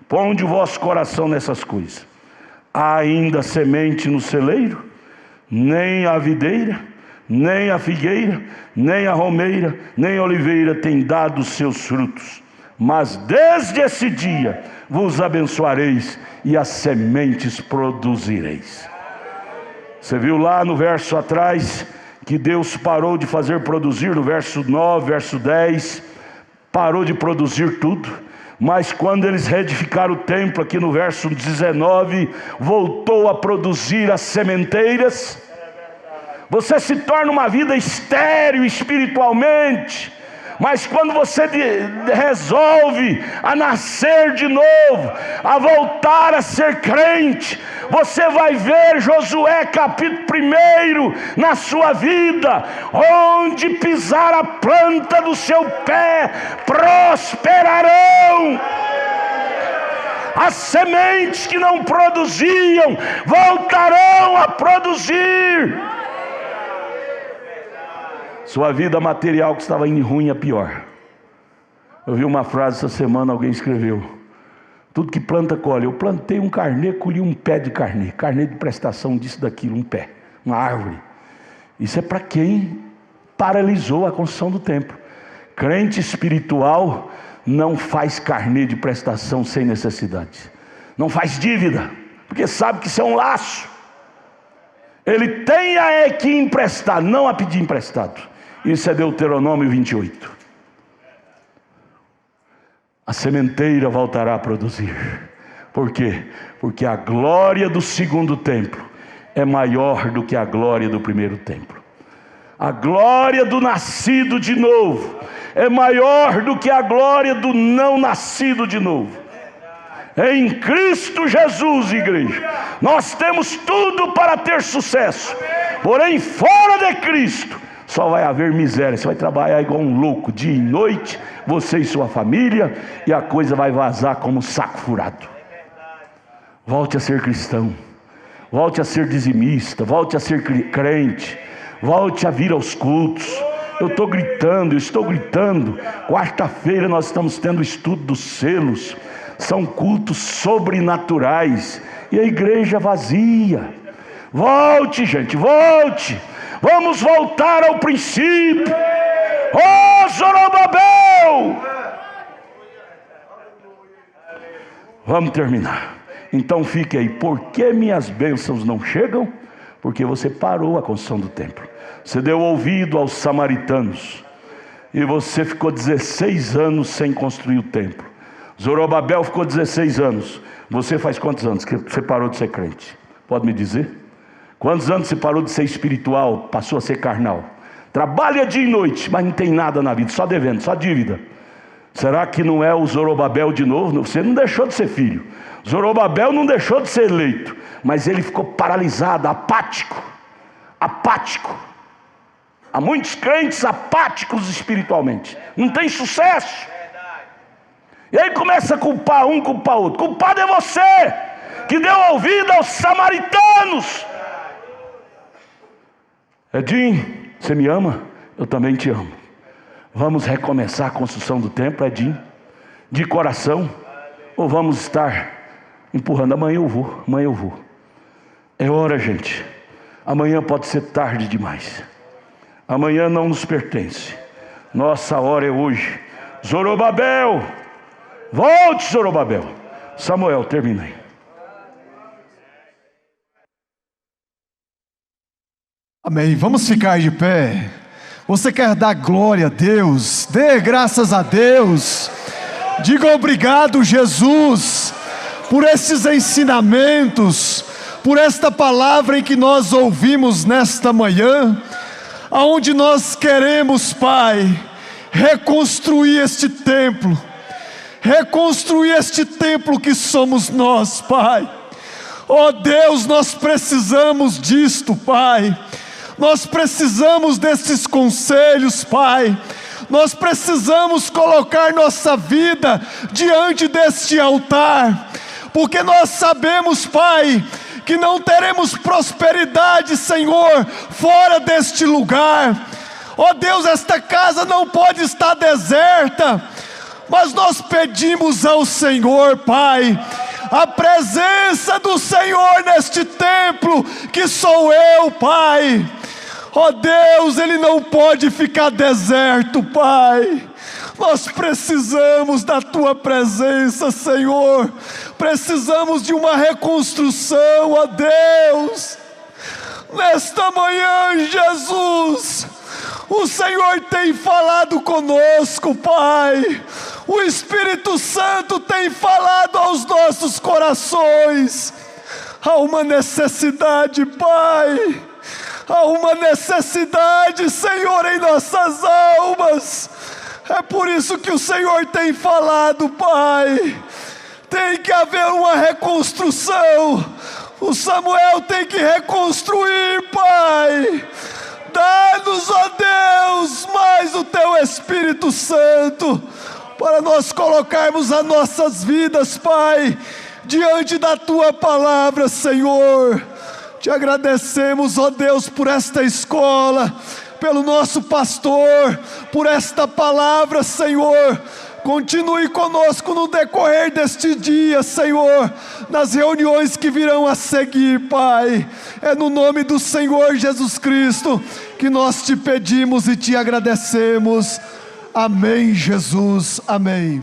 ponde o vosso coração nessas coisas. Há ainda semente no celeiro, nem a videira, nem a figueira, nem a romeira, nem a oliveira tem dado os seus frutos. Mas desde esse dia vos abençoareis e as sementes produzireis. Você viu lá no verso atrás que Deus parou de fazer produzir, no verso 9, verso 10, parou de produzir tudo. Mas quando eles reedificaram o templo, aqui no verso 19, voltou a produzir as sementeiras. Você se torna uma vida estéril espiritualmente, mas quando você resolve a nascer de novo, a voltar a ser crente, você vai ver Josué capítulo 1 na sua vida: onde pisar a planta do seu pé, prosperarão. As sementes que não produziam voltarão a produzir. Sua vida material que estava indo ruim a pior. Eu vi uma frase essa semana, alguém escreveu: tudo que planta colhe. Eu plantei um carnê, colhi um pé de carnê. Carnê de prestação disso, daquilo, um pé, uma árvore. Isso é para quem paralisou a construção do templo. Crente espiritual não faz carnê de prestação sem necessidade. Não faz dívida, porque sabe que isso é um laço. Ele tem a que emprestar, não a pedir emprestado. Isso é Deuteronômio 28. a sementeira voltará a produzir. Por quê? Porque a glória do segundo templo é maior do que a glória do primeiro templo. A glória do nascido de novo é maior do que a glória do não nascido de novo. Em Cristo Jesus, igreja, nós temos tudo para ter sucesso. Porém, fora de Cristo, só vai haver miséria. Você vai trabalhar igual um louco, dia e noite, você e sua família, e a coisa vai vazar como saco furado. Volte a ser cristão, volte a ser dizimista, volte a ser crente, volte a vir aos cultos. Eu estou gritando. Quarta-feira nós estamos tendo o estudo dos selos. São cultos sobrenaturais, e a igreja vazia. Volte, gente, volte. Vamos voltar ao princípio. Oh, Zorobabel! Vamos terminar. Então fique aí. Por que minhas bênçãos não chegam? Porque você parou a construção do templo. Você deu ouvido aos samaritanos, e você ficou 16 anos sem construir o templo. Zorobabel ficou 16 anos. Você faz quantos anos que você parou de ser crente? Pode me dizer? Quantos anos você parou de ser espiritual, passou a ser carnal? Trabalha dia e noite, mas não tem nada na vida, só devendo, só dívida. Será que não é o Zorobabel de novo? Você não deixou de ser filho. Zorobabel não deixou de ser eleito, mas ele ficou paralisado, apático. Há muitos crentes apáticos espiritualmente, não tem sucesso. E aí começa a culpar um, culpar outro. Culpado é você, que deu ouvido aos samaritanos. Edinho, você me ama? Eu também te amo. Vamos recomeçar a construção do templo, Edinho, de coração, ou vamos estar empurrando? Amanhã eu vou. É hora, gente. Amanhã pode ser tarde demais. Amanhã não nos pertence. Nossa hora é hoje. Zorobabel, volte, Zorobabel. Samuel, termina aí. Amém. Vamos ficar de pé. Você quer dar glória a Deus? Dê graças a Deus. Diga obrigado, Jesus, por esses ensinamentos, por esta palavra em que nós ouvimos nesta manhã, aonde nós queremos, Pai, reconstruir este templo que somos nós, Pai. Oh Deus, nós precisamos disto, Pai. Nós precisamos desses conselhos, Pai. Nós precisamos colocar nossa vida diante deste altar, porque nós sabemos, Pai, que não teremos prosperidade, Senhor, fora deste lugar. Ó Deus, esta casa não pode estar deserta, mas nós pedimos ao Senhor, Pai, a presença do Senhor neste templo, que sou eu, Pai. Ó Deus, ele não pode ficar deserto, Pai. Nós precisamos da Tua presença, Senhor. Precisamos de uma reconstrução, ó Deus. Nesta manhã, Jesus, o Senhor tem falado conosco, Pai. O Espírito Santo tem falado aos nossos corações. Há uma necessidade, Pai. Há uma necessidade, Senhor, em nossas almas. É por isso que o Senhor tem falado, Pai. Tem que haver uma reconstrução. O Samuel tem que reconstruir, Pai. Dá-nos, ó Deus, mais o Teu Espírito Santo, para nós colocarmos as nossas vidas, Pai, diante da Tua palavra, Senhor. Te agradecemos, ó Deus, por esta escola, pelo nosso pastor, por esta palavra, Senhor. Continue conosco no decorrer deste dia, Senhor, nas reuniões que virão a seguir, Pai. É no nome do Senhor Jesus Cristo que nós te pedimos e te agradecemos. Amém, Jesus. Amém.